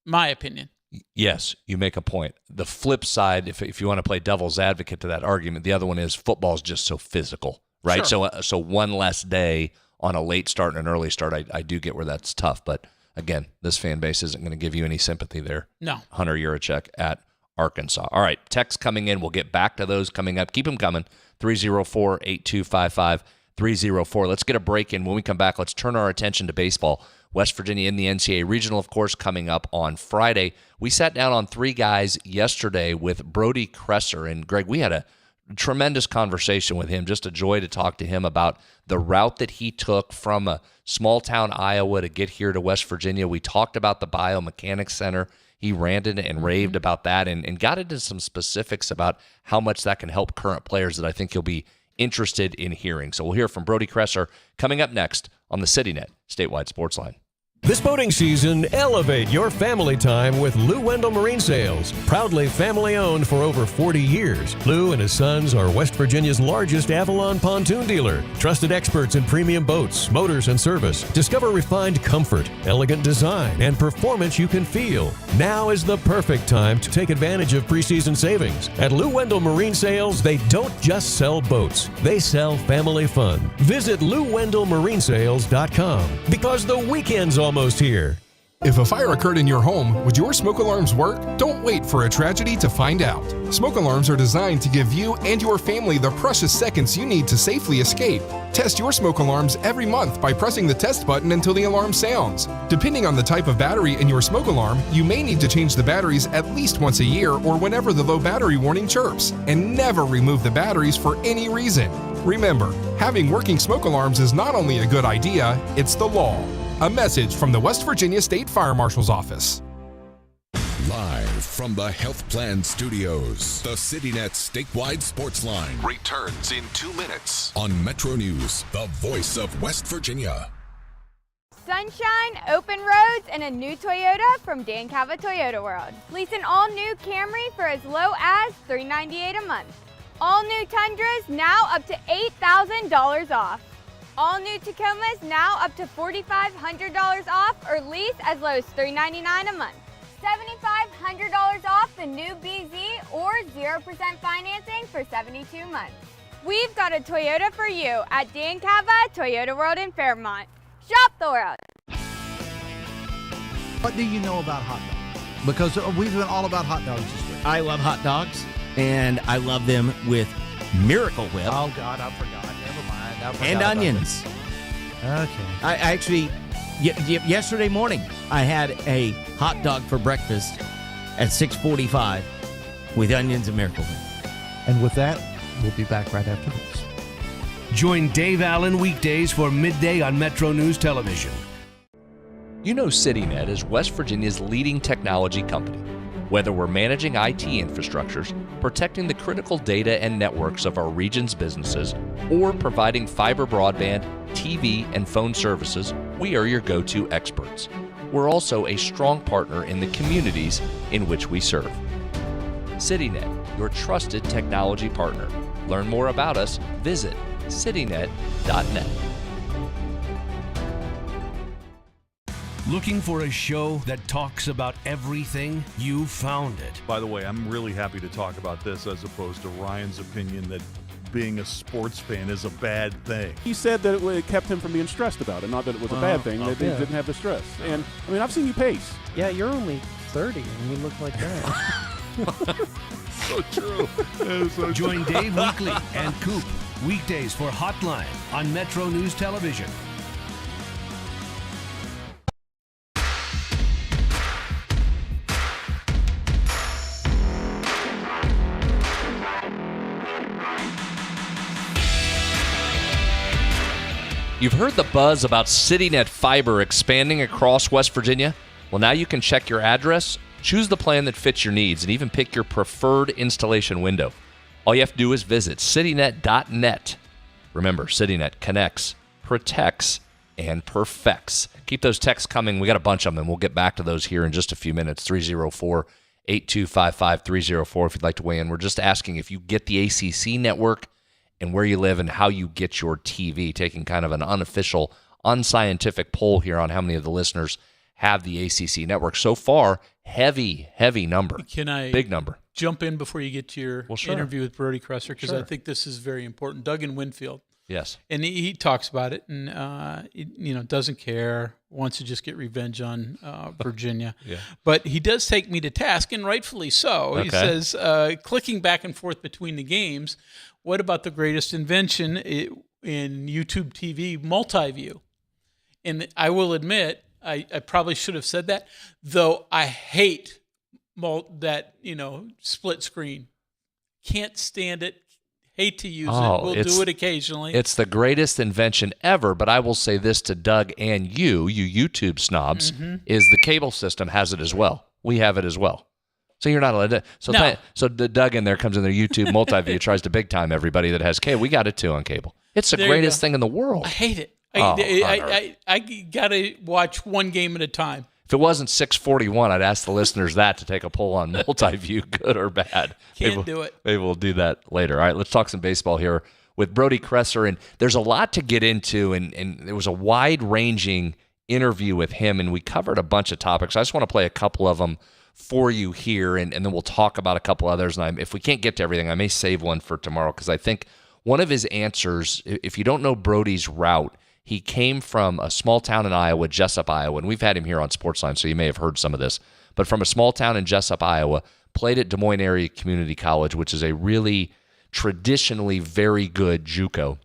[SPEAKER 9] my opinion.
[SPEAKER 8] Yes, you make a point. The flip side, if you want to play devil's advocate to that argument, the other one is football is just so physical, right?
[SPEAKER 9] Sure.
[SPEAKER 8] So one less day on a late start and an early start, I do get where that's tough. But again, this fan base isn't going to give you any sympathy there.
[SPEAKER 9] No.
[SPEAKER 8] Hunter Yurachek at Arkansas. All right, texts coming in. We'll get back to those coming up. Keep them coming. 304-8255, 304. Let's get a break in. When we come back, let's turn our attention to baseball. West Virginia in the NCAA Regional, of course, coming up on Friday. We sat down on 3 guys yesterday with Brodie Kresser. And, Greg, we had a tremendous conversation with him. Just a joy to talk to him about the route that he took from a small-town Iowa to get here to West Virginia. We talked about the Biomechanics Center. He ranted and raved about that and got into some specifics about how much that can help current players that I think you'll be interested in hearing. So we'll hear from Brodie Kresser coming up next on the CityNet Statewide Sportsline.
[SPEAKER 19] This boating season, elevate your family time with Lou Wendell Marine Sales. Proudly family-owned for over 40 years, Lou and his sons are West Virginia's largest Avalon pontoon dealer. Trusted experts in premium boats, motors, and service. Discover refined comfort, elegant design, and performance you can feel. Now is the perfect time to take advantage of preseason savings. At Lou Wendell Marine Sales, they don't just sell boats. They sell family fun. Visit LouWendellMarineSales.com because the weekend's almost here.
[SPEAKER 21] If a fire occurred in your home, would your smoke alarms work? Don't wait for a tragedy to find out. Smoke alarms are designed to give you and your family the precious seconds you need to safely escape. Test your smoke alarms every month by pressing the test button until the alarm sounds. Depending on the type of battery in your smoke alarm, you may need to change the batteries at least once a year or whenever the low battery warning chirps. And never remove the batteries for any reason. Remember, having working smoke alarms is not only a good idea, it's the law. A message from the West Virginia State Fire Marshal's Office.
[SPEAKER 7] Live from the Health Plan Studios, the CityNet Statewide Sportsline
[SPEAKER 3] returns in 2 minutes
[SPEAKER 7] on MetroNews, the voice of West Virginia.
[SPEAKER 17] Sunshine, open roads, and a new Toyota from Dan Cava Toyota World. Lease an all-new Camry for as low as $398 a month. All new Tundras now up to $8,000 off. All new Tacomas now up to $4,500 off or lease as low as $399 a month. $7,500 off the new BZ or 0% financing for 72 months. We've got a Toyota for you at Dan Cava Toyota World in Fairmont. Shop the world.
[SPEAKER 22] What do you know about hot dogs? Because we've been all about hot dogs this week.
[SPEAKER 23] I love hot dogs, and I love them with Miracle Whip.
[SPEAKER 22] Oh, God, I forgot. Never mind.
[SPEAKER 23] And onions.
[SPEAKER 22] Okay.
[SPEAKER 23] I actually, yesterday morning, I had a hot dog for breakfast at 6:45 with onions and Miracle Whip.
[SPEAKER 22] And with that, we'll be back right after this.
[SPEAKER 24] Join Dave Allen weekdays for midday on Metro News Television.
[SPEAKER 8] You know CityNet is West Virginia's leading technology company. Whether we're managing IT infrastructures, protecting the critical data and networks of our region's businesses, or providing fiber broadband, TV, and phone services, we are your go-to experts. We're also a strong partner in the communities in which we serve. CityNet, your trusted technology partner. Learn more about us, visit citynet.net.
[SPEAKER 24] Looking for a show that talks about everything? You found it.
[SPEAKER 1] By the way, I'm really happy to talk about this as opposed to Ryan's opinion that being a sports fan is a bad thing.
[SPEAKER 2] He said that it kept him from being stressed about it, not that it was a bad thing, that he didn't have the stress. And, I mean, I've seen you pace.
[SPEAKER 5] Yeah, you're only 30 and you look like that.
[SPEAKER 1] So true.
[SPEAKER 24] Join Dave Weekly and Coop weekdays for Hotline on Metro News Television.
[SPEAKER 8] You've heard the buzz about CityNet fiber expanding across West Virginia? Well, now you can check your address, choose the plan that fits your needs, and even pick your preferred installation window. All you have to do is visit citynet.net. Remember, CityNet connects, protects, and perfects. Keep those texts coming. We got a bunch of them, and we'll get back to those here in just a few minutes. 304-8255-304 if you'd like to weigh in. We're just asking if you get the ACC network and where you live and how you get your TV, taking kind of an unofficial, unscientific poll here on how many of the listeners have the ACC network. So far, heavy number. Big number.
[SPEAKER 9] Jump in before you get to your interview with Brodie Kresser, because I think this is very important. Doug in Winfield.
[SPEAKER 8] Yes.
[SPEAKER 9] And he talks about it and, doesn't care, wants to just get revenge on Virginia.
[SPEAKER 8] Yeah.
[SPEAKER 9] But he does take me to task, and rightfully so.
[SPEAKER 8] Okay.
[SPEAKER 9] He says, clicking back and forth between the games, what about the greatest invention in YouTube TV, multi-view? And I will admit, I probably should have said that, though I hate that split screen. Can't stand it. Hate to use it. We'll do it occasionally.
[SPEAKER 8] It's the greatest invention ever, but I will say this to Doug and you YouTube snobs, is the cable system has it as well. We have it as well. So you're not allowed to. So the Doug in there comes in their YouTube multi-view, tries to big time everybody that has cable. We got it too on cable. It's the greatest thing in the world.
[SPEAKER 9] I hate it. I got to watch one game at a time.
[SPEAKER 8] If it wasn't 641, I'd ask the listeners that to take a poll on multi-view, good or bad.
[SPEAKER 9] Can't do it.
[SPEAKER 8] Maybe we'll do that later. All right, let's talk some baseball here with Brodie Kresser. And there's a lot to get into, and there was a wide-ranging interview with him, and we covered a bunch of topics. I just want to play a couple of them for you here, and then we'll talk about a couple others. And if we can't get to everything, I may save one for tomorrow, because I think one of his answers, if you don't know Brodie's route, he came from a small town in Iowa, Jessup, Iowa, and we've had him here on Sportsline, so you may have heard some of this. But from a small town in Jessup, Iowa, played at Des Moines Area Community College, which is a really traditionally very good JUCO.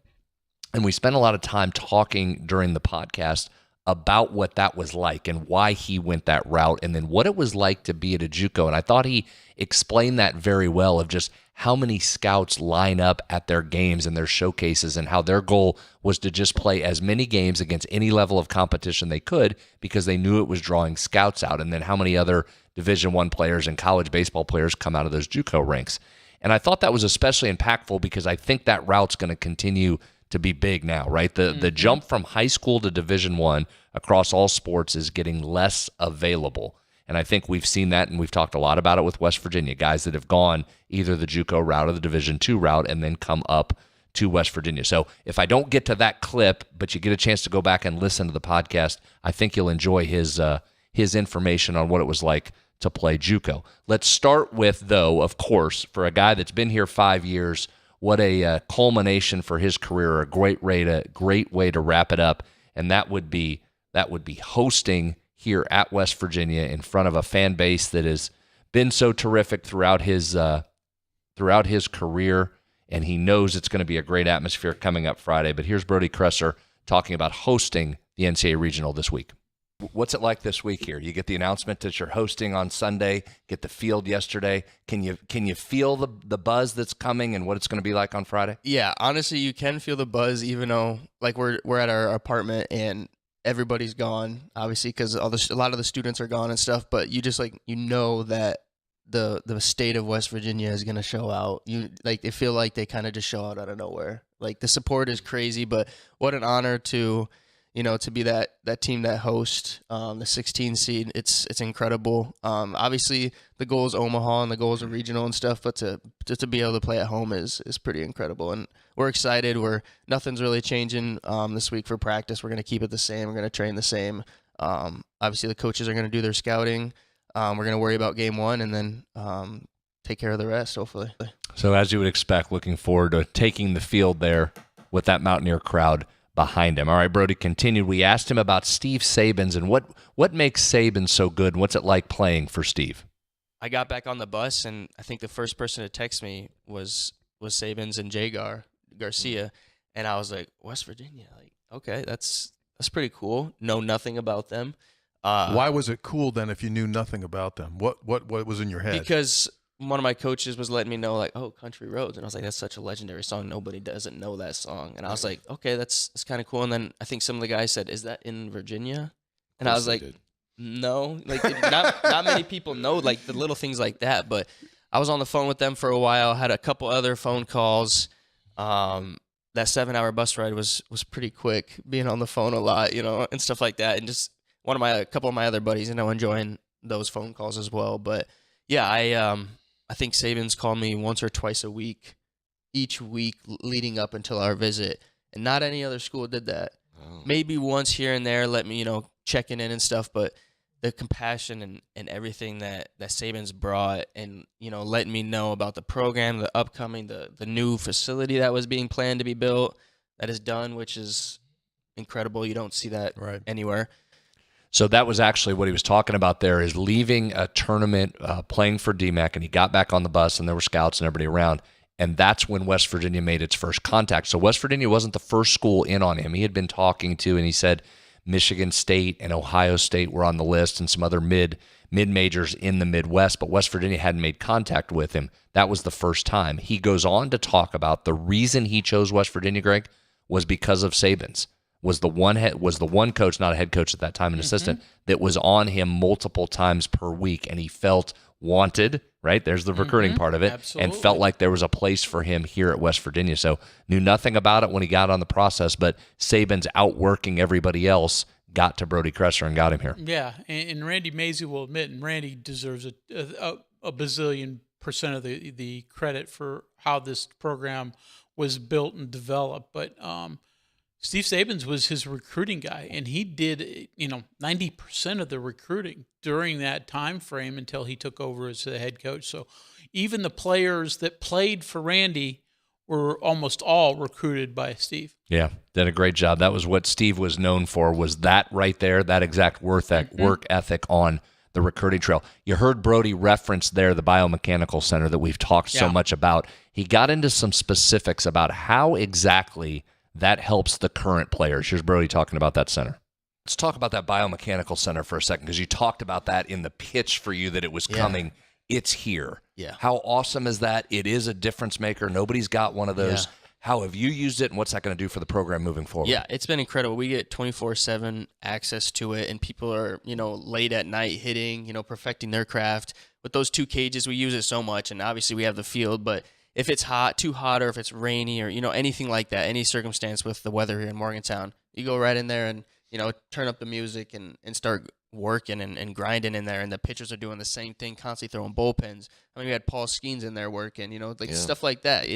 [SPEAKER 8] And we spent a lot of time talking during the podcast about what that was like and why he went that route, and then what it was like to be at a JUCO. And I thought he explained that very well, of just how many scouts line up at their games and their showcases, and how their goal was to just play as many games against any level of competition they could, because they knew it was drawing scouts out, and then how many other Division I players and college baseball players come out of those JUCO ranks. And I thought that was especially impactful, because I think that route's going to continue to be big now, right? The jump from high school to Division I across all sports is getting less available. And I think we've seen that, and we've talked a lot about it with West Virginia, guys that have gone either the JUCO route or the Division II route and then come up to West Virginia. So if I don't get to that clip, but you get a chance to go back and listen to the podcast, I think you'll enjoy his information on what it was like to play JUCO. Let's start with, though, of course, for a guy that's been here 5 years, what a culmination for his career, a great way to wrap it up, and that would be hosting here at West Virginia in front of a fan base that has been so terrific throughout his career, and he knows it's going to be a great atmosphere coming up Friday. But here's Brodie Kresser talking about hosting the NCAA Regional this week. What's it like this week here? You get the announcement that you're hosting on Sunday, get the field yesterday. Can you feel the buzz that's coming and what it's going to be like on Friday?
[SPEAKER 6] Yeah, honestly, you can feel the buzz, even though we're at our apartment and everybody's gone, obviously, because a lot of the students are gone and stuff. But you just that the state of West Virginia is going to show out. They feel like they kind of just show out of nowhere. Like, the support is crazy, but what an honor to to be that team that hosts the 16 seed, it's incredible. Obviously, the goal is Omaha and the goal is a regional and stuff, but to be able to play at home is pretty incredible. And we're excited. Nothing's really changing this week for practice. We're going to keep it the same. We're going to train the same. Obviously, the coaches are going to do their scouting. We're going to worry about game one and then take care of the rest, hopefully.
[SPEAKER 8] So as you would expect, looking forward to taking the field there with that Mountaineer crowd behind him. All right, Brodie continued. We asked him about Steve Sabins and what makes Sabins so good and what's it like playing for Steve?
[SPEAKER 6] I got back on the bus, and I think the first person to text me was Sabins and Garcia, and I was like, West Virginia, like, okay, that's pretty cool. Know nothing about them.
[SPEAKER 1] Why was it cool then if you knew nothing about them? What was in your head?
[SPEAKER 6] Because one of my coaches was letting me know, like, oh, Country Roads. And I was like, that's such a legendary song. Nobody doesn't know that song. And I was like, okay, that's kind of cool. And then I think some of the guys said, is that in Virginia? And I was like, no. Like, not many people know, like, the little things like that. But I was on the phone with them for a while, had a couple other phone calls. That 7-hour bus ride was pretty quick, being on the phone a lot, and stuff like that. And just a couple of my other buddies, enjoying those phone calls as well. But, yeah, I think Sabins called me once or twice a week, each week leading up until our visit, and not any other school did that. Oh. Maybe once here and there, let me, checking in and stuff, but the compassion and everything that Sabins brought and, letting me know about the program, the upcoming, the new facility that was being planned to be built, that is done, which is incredible. You don't see that anywhere.
[SPEAKER 8] So that was actually what he was talking about there, is leaving a tournament, playing for DMAC, and he got back on the bus, and there were scouts and everybody around, and that's when West Virginia made its first contact. So West Virginia wasn't the first school in on him. He had been talking to, and he said Michigan State and Ohio State were on the list and some other mid-majors in the Midwest, but West Virginia hadn't made contact with him. That was the first time. He goes on to talk about the reason he chose West Virginia, Greg, was because of Sabins. Was the one coach, not a head coach at that time, an assistant, that was on him multiple times per week, and he felt wanted, right? There's the recruiting part of it. Absolutely. And felt like there was a place for him here at West Virginia. So knew nothing about it when he got on the process, but Sabins outworking everybody else got to Brodie Kresser and got him here.
[SPEAKER 9] Yeah, and Randy Mazey will admit, and Randy deserves a bazillion % of the credit for how this program was built and developed, but Steve Sabins was his recruiting guy, and he did 90% of the recruiting during that time frame until he took over as the head coach. So even the players that played for Randy were almost all recruited by Steve.
[SPEAKER 8] Yeah, did a great job. That was what Steve was known for, was that right there, that exact work ethic on the recruiting trail. You heard Brodie reference there the biomechanical center that we've talked so much about. He got into some specifics about how exactly that helps the current players. Here's Brodie talking about that center. Let's talk about that biomechanical center for a second, because you talked about that in the pitch for you, that it was coming. It's here.
[SPEAKER 6] Yeah.
[SPEAKER 8] How awesome is that? It is a difference maker. Nobody's got one of those. Yeah. How have you used it, and what's that going to do for the program moving forward?
[SPEAKER 6] Yeah, it's been incredible. We get 24/7 access to it, and people are, late at night hitting, perfecting their craft. With those 2 cages, we use it so much, and obviously we have the field, but if it's too hot, or if it's rainy, or, anything like that, any circumstance with the weather here in Morgantown, you go right in there and, turn up the music and start working and grinding in there. And the pitchers are doing the same thing, constantly throwing bullpens. I mean, we had Paul Skeens in there working, stuff like that.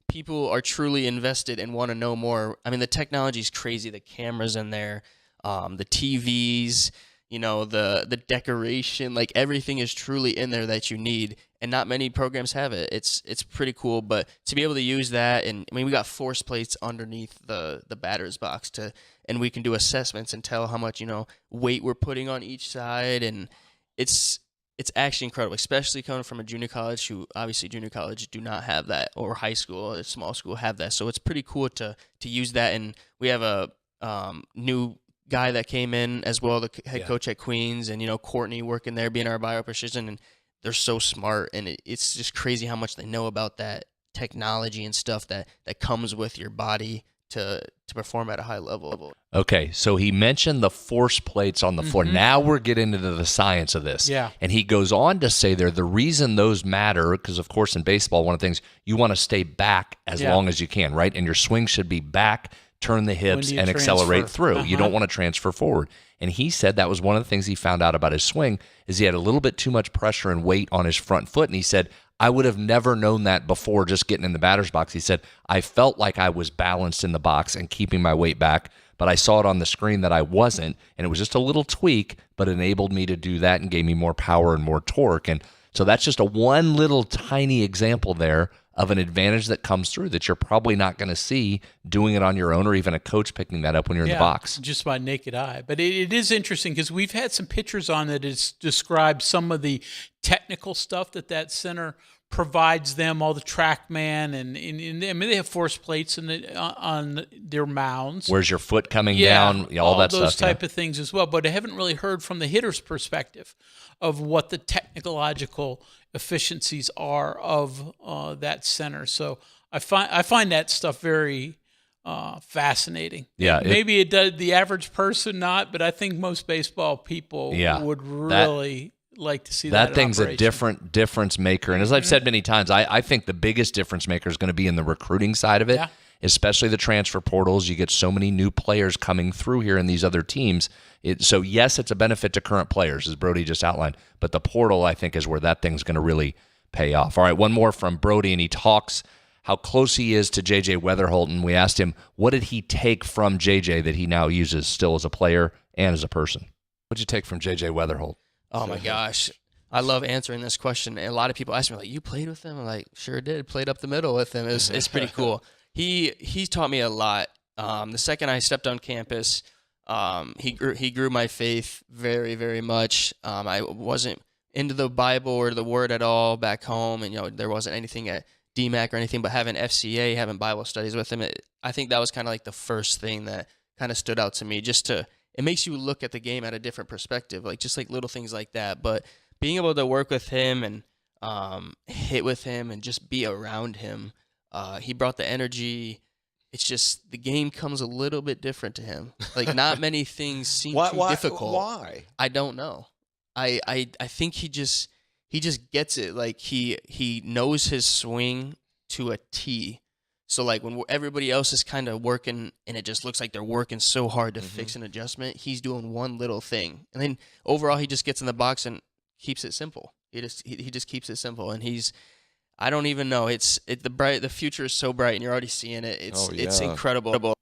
[SPEAKER 6] People are truly invested and want to know more. I mean, the technology is crazy. The cameras in there, the TVs, the decoration, like everything is truly in there that you need, and not many programs have it. It's pretty cool, but to be able to use that, and I mean, we got force plates underneath the batter's box and we can do assessments and tell how much, weight we're putting on each side, and it's actually incredible, especially coming from a junior college, who obviously junior college do not have that, or high school, or small school have that. So it's pretty cool to use that, and we have a new guy that came in as well, the head coach at Queens, and Courtney working there, being our bioprecision, and they're so smart, and it's just crazy how much they know about that technology and stuff that comes with your body to perform at a high level.
[SPEAKER 8] Okay, so he mentioned the force plates on the floor. Now we're getting into the science of this.
[SPEAKER 9] Yeah.
[SPEAKER 8] And he goes on to say there, the reason those matter, because of course in baseball, one of the things, you want to stay back as long as you can, right? And your swing should be back turn the hips
[SPEAKER 9] do you
[SPEAKER 8] and accelerate
[SPEAKER 9] transfer?
[SPEAKER 8] through. You don't want to transfer forward. And he said that was one of the things he found out about his swing is he had a little bit too much pressure and weight on his front foot. And he said, I would have never known that before just getting in the batter's box. He said, I felt like I was balanced in the box and keeping my weight back, but I saw it on the screen that I wasn't. And it was just a little tweak, but enabled me to do that and gave me more power and more torque. And so that's just one little tiny example there of an advantage that comes through that you're probably not going to see doing it on your own or even a coach picking that up when you're in the box.
[SPEAKER 9] Just by naked eye. But it is interesting because we've had some pictures on that has described some of the technical stuff that center provides them, all the TrackMan, and I mean, they have force plates on their mounds.
[SPEAKER 8] Where's your foot coming down? All that stuff.
[SPEAKER 9] Those type of things as well. But I haven't really heard from the hitter's perspective of what the technological efficiencies are of that center. So I find that stuff very fascinating.
[SPEAKER 8] Yeah,
[SPEAKER 9] maybe it does the average person not, but I think most baseball people would really like to see that.
[SPEAKER 8] That thing's a different difference maker. And as I've said many times, I think the biggest difference maker is going to be in the recruiting side of it, especially the transfer portals. You get so many new players coming through here in these other teams. So, yes, it's a benefit to current players, as Brodie just outlined, but the portal, I think, is where that thing's going to really pay off. All right, one more from Brodie, and he talks how close he is to J.J. Weatherholton. We asked him, what did he take from J.J. that he now uses still as a player and as a person? What did you take from J.J. Weatherholton?
[SPEAKER 6] Oh, my gosh. I love answering this question. And a lot of people ask me, like, you played with him? I'm like, sure did. Played up the middle with him. It's pretty cool. He taught me a lot. The second I stepped on campus, he grew my faith very, very much. I wasn't into the Bible or the Word at all back home, and there wasn't anything at DMAC or anything. But having FCA, having Bible studies with him, I think that was kind of like the first thing that kind of stood out to me. It makes you look at the game at a different perspective, just like little things like that. But being able to work with him and hit with him and just be around him, he brought the energy. It's just the game comes a little bit different to him. Like, not many things seem too difficult.
[SPEAKER 4] Why?
[SPEAKER 6] I don't know. I think he just gets it. Like, he knows his swing to a T. So, like, when everybody else is kind of working and it just looks like they're working so hard to fix an adjustment, he's doing one little thing. And then overall, he just gets in the box and keeps it simple. He just keeps it simple. And I don't even know. The future is so bright, and you're already seeing it. It's incredible.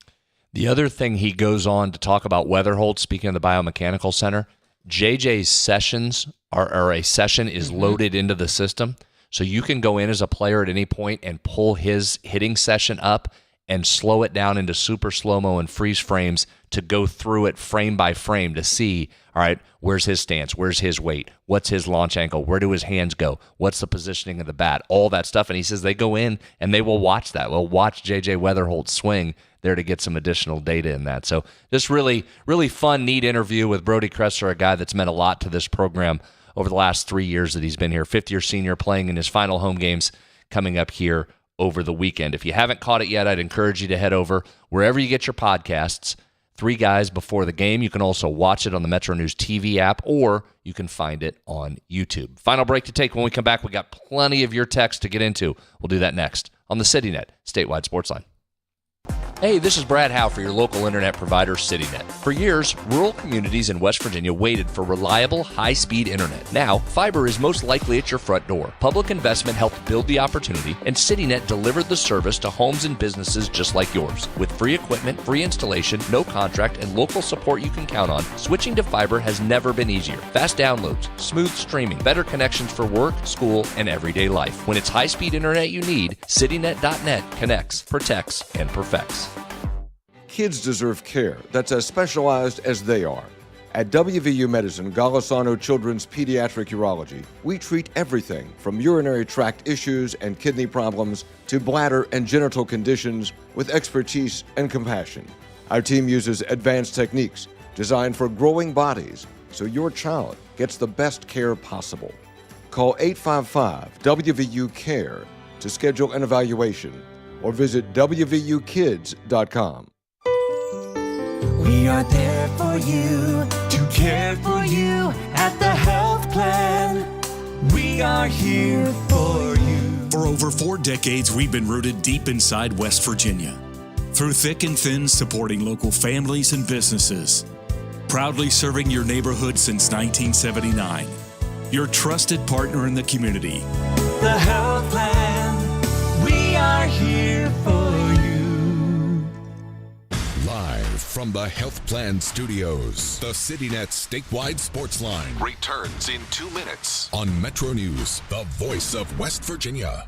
[SPEAKER 8] The other thing he goes on to talk about Weatherholt, speaking of the biomechanical center, JJ's sessions or a session is loaded into the system. So you can go in as a player at any point and pull his hitting session up and slow it down into super slow-mo and freeze frames to go through it frame by frame to see, all right, where's his stance? Where's his weight? What's his launch angle? Where do his hands go? What's the positioning of the bat? All that stuff. And he says they go in and they will watch that. They'll watch J.J. Weatherholt swing there to get some additional data in that. So just really, really fun, neat interview with Brodie Kresser, a guy that's meant a lot to this program over the last 3 years that he's been here. Fifth-year senior playing in his final home games coming up here over the weekend. If you haven't caught it yet, I'd encourage you to head over wherever you get your podcasts. 3 Guys Before the Game. You can also watch it on the MetroNews TV app, or you can find it on YouTube. Final break to take. When we come back, we got plenty of your text to get into. We'll do that next on the CityNet Statewide Sportsline. Hey, this is Brad Howe for your local internet provider, CityNet. For years, rural communities in West Virginia waited for reliable, high-speed internet. Now, fiber is most likely at your front door. Public investment helped build the opportunity, and CityNet delivered the service to homes and businesses just like yours. With free equipment, free installation, no contract, and local support you can count on, switching to fiber has never been easier. Fast downloads, smooth streaming, better connections for work, school, and everyday life. When it's high-speed internet you need, CityNet.net connects, protects, and perfects.
[SPEAKER 4] Kids deserve care that's as specialized as they are. At WVU Medicine Golisano Children's Pediatric Urology, we treat everything from urinary tract issues and kidney problems to bladder and genital conditions with expertise and compassion. Our team uses advanced techniques designed for growing bodies so your child gets the best care possible. Call 855-WVU-CARE to schedule an evaluation or visit WVUkids.com.
[SPEAKER 14] We are there for you, to care for you at the health plan. We are here for you.
[SPEAKER 15] For over 4 decades, we've been rooted deep inside West Virginia. Through thick and thin, supporting local families and businesses. Proudly serving your neighborhood since 1979. Your trusted partner in the community.
[SPEAKER 14] The Health Plan. We are here for you.
[SPEAKER 7] Live from the Health Plan Studios, the CityNet statewide Sportsline returns in 2 minutes on MetroNews, the voice of West Virginia.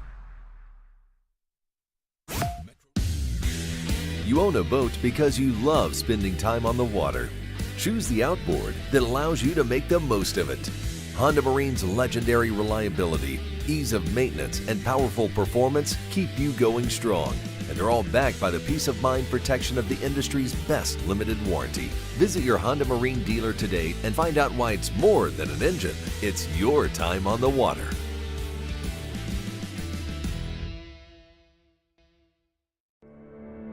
[SPEAKER 3] You own a boat because you love spending time on the water. Choose the outboard that allows you to make the most of it. Honda Marine's legendary reliability, ease of maintenance, and powerful performance keep you going strong. And they're all backed by the peace of mind protection of the industry's best limited warranty. Visit your Honda Marine dealer today and find out why it's more than an engine. It's your time on the water.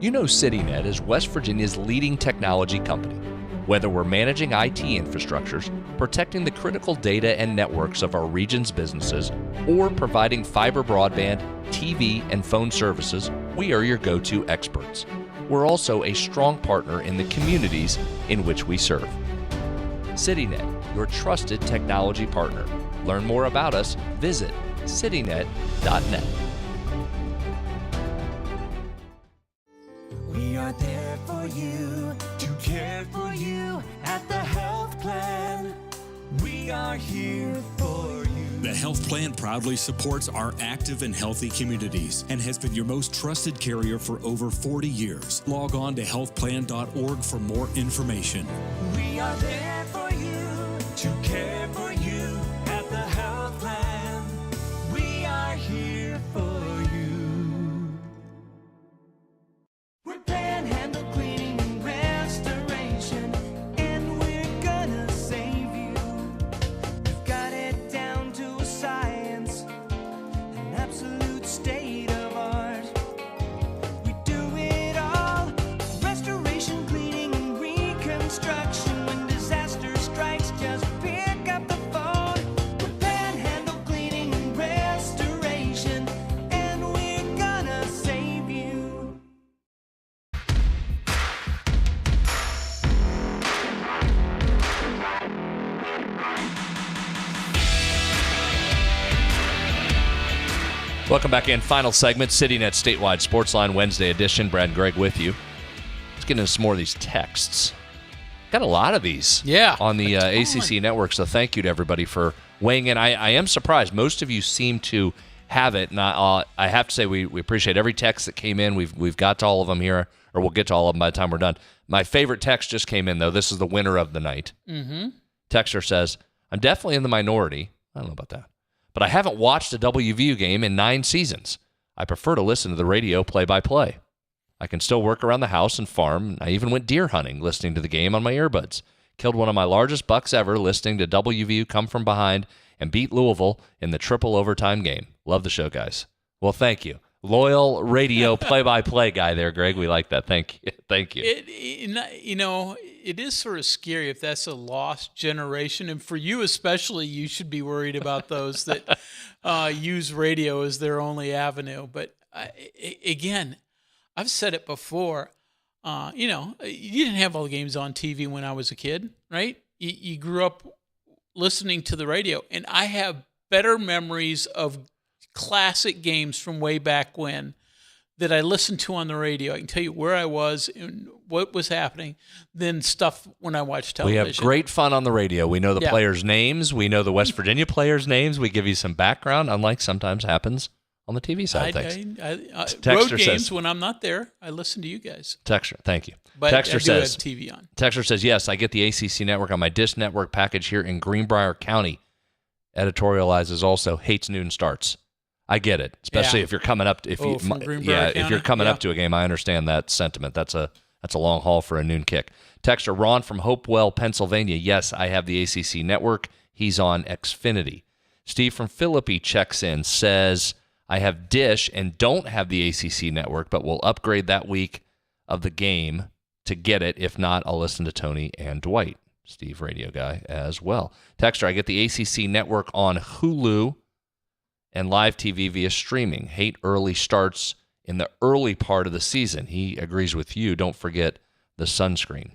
[SPEAKER 8] You know CityNet is West Virginia's leading technology company. Whether we're managing IT infrastructures, protecting the critical data and networks of our region's businesses, or providing fiber broadband, TV, and phone services, we are your go-to experts. We're also a strong partner in the communities in which we serve. CityNet, your trusted technology partner. Learn more about us, visit citynet.net.
[SPEAKER 14] We are there for you, to care for you at the Health Plan. We are here for you.
[SPEAKER 15] The Health Plan proudly supports our active and healthy communities and has been your most trusted carrier for over 40 years. Log on to healthplan.org for more information.
[SPEAKER 14] We are there for you, to care for you at the Health Plan. We are here for you. We're Panhandle Cleaning and Restoration, and we're gonna save you. We've got it down to a science, an absolute state of art. We do it all, restoration, cleaning, and reconstruction. When disaster strikes, just pick up the phone. We're Panhandle Cleaning and Restoration, and we're gonna save you.
[SPEAKER 8] Welcome back in. Final segment, CityNet statewide Sportsline Wednesday edition. Brad and Greg with you. Let's get into some more of these texts. Got a lot of these on the ACC network, so thank you to everybody for weighing in. I am surprised. Most of you seem to have it, and I have to say we appreciate every text that came in. We've got to all of them here, or we'll get to all of them by the time we're done. My favorite text just came in, though. This is the winner of the night.
[SPEAKER 9] Mm-hmm.
[SPEAKER 8] Texter says, I'm definitely in the minority. I don't know about that. But I haven't watched a WVU game in 9 seasons. I prefer to listen to the radio play-by-play. I can still work around the house and farm. I even went deer hunting listening to the game on my earbuds. Killed one of my largest bucks ever listening to WVU come from behind and beat Louisville in the triple overtime game. Love the show, guys. Well, thank you. Loyal radio play-by-play guy there, Greg. We like that. Thank you. Thank you.
[SPEAKER 9] It is sort of scary if that's a lost generation. And for you especially, you should be worried about those that use radio as their only avenue. But again, I've said it before. You didn't have all the games on TV when I was a kid, right? You grew up listening to the radio. And I have better memories of classic games from way back when that I listened to on the radio. I can tell you where I was and what was happening than stuff when I watched television.
[SPEAKER 8] We have great fun on the radio. We know the players' names. We know the West Virginia players' names. We give you some background, unlike sometimes happens on the TV side of things.
[SPEAKER 9] Road games, says, when I'm not there, I listen to you guys.
[SPEAKER 8] Texter, thank you.
[SPEAKER 9] But
[SPEAKER 8] Texter
[SPEAKER 9] I do
[SPEAKER 8] says,
[SPEAKER 9] have TV on.
[SPEAKER 8] Texter says, yes, I get the ACC network on my Dish Network package here in Greenbrier County. Editorializes also, hates noon starts. I get it, especially if you're coming up. If you're coming up to a game, I understand that sentiment. That's a long haul for a noon kick. Texter Ron from Hopewell, Pennsylvania. Yes, I have the ACC network. He's on Xfinity. Steve from Philippi checks in, says I have Dish and don't have the ACC network, but will upgrade that week of the game to get it. If not, I'll listen to Tony and Dwight. Steve, radio guy as well. Texter, I get the ACC network on Hulu and live TV via streaming. Hate early starts in the early part of the season. He agrees with you. Don't forget the sunscreen.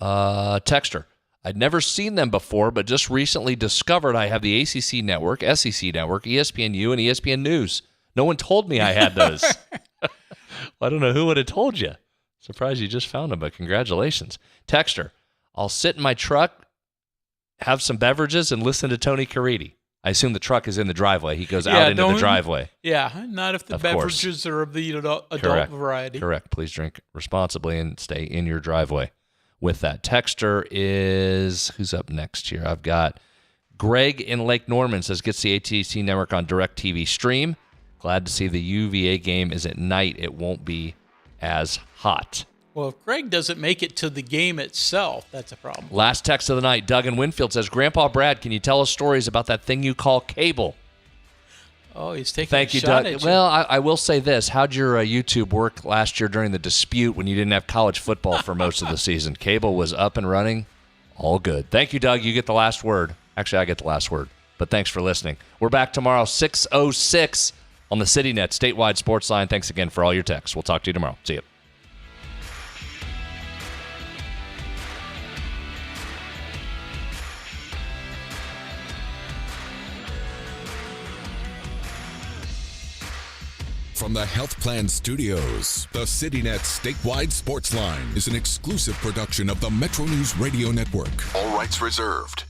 [SPEAKER 8] Texter, I'd never seen them before, but just recently discovered I have the ACC Network, SEC Network, ESPNU, and ESPN News. No one told me I had those. I don't know who would have told you. Surprised you just found them, but congratulations. Texter, I'll sit in my truck, have some beverages, and listen to Tony Caridi. I assume the truck is in the driveway. He goes out into the driveway.
[SPEAKER 9] Yeah, not if the beverages are of the adult variety.
[SPEAKER 8] Correct. Please drink responsibly and stay in your driveway. With that, Texter is, who's up next here? I've got Greg in Lake Norman says, gets the ATC Network on DirecTV stream. Glad to see the UVA game is at night. It won't be as hot.
[SPEAKER 9] Well, if Greg doesn't make it to the game itself, that's a problem.
[SPEAKER 8] Last text of the night, Doug in Winfield says, Grandpa Brad, can you tell us stories about that thing you call cable?
[SPEAKER 9] Oh, he's taking
[SPEAKER 8] Thank
[SPEAKER 9] a
[SPEAKER 8] you,
[SPEAKER 9] shot
[SPEAKER 8] Doug.
[SPEAKER 9] at you.
[SPEAKER 8] Well, I will say this. How'd your YouTube work last year during the dispute when you didn't have college football for most of the season? Cable was up and running. All good. Thank you, Doug. You get the last word. Actually, I get the last word. But thanks for listening. We're back tomorrow, 6:06 on the CityNet statewide sports line. Thanks again for all your texts. We'll talk to you tomorrow. See you.
[SPEAKER 7] From the Health Plan Studios, the CityNet statewide sports line is an exclusive production of the MetroNews Radio Network. All rights reserved.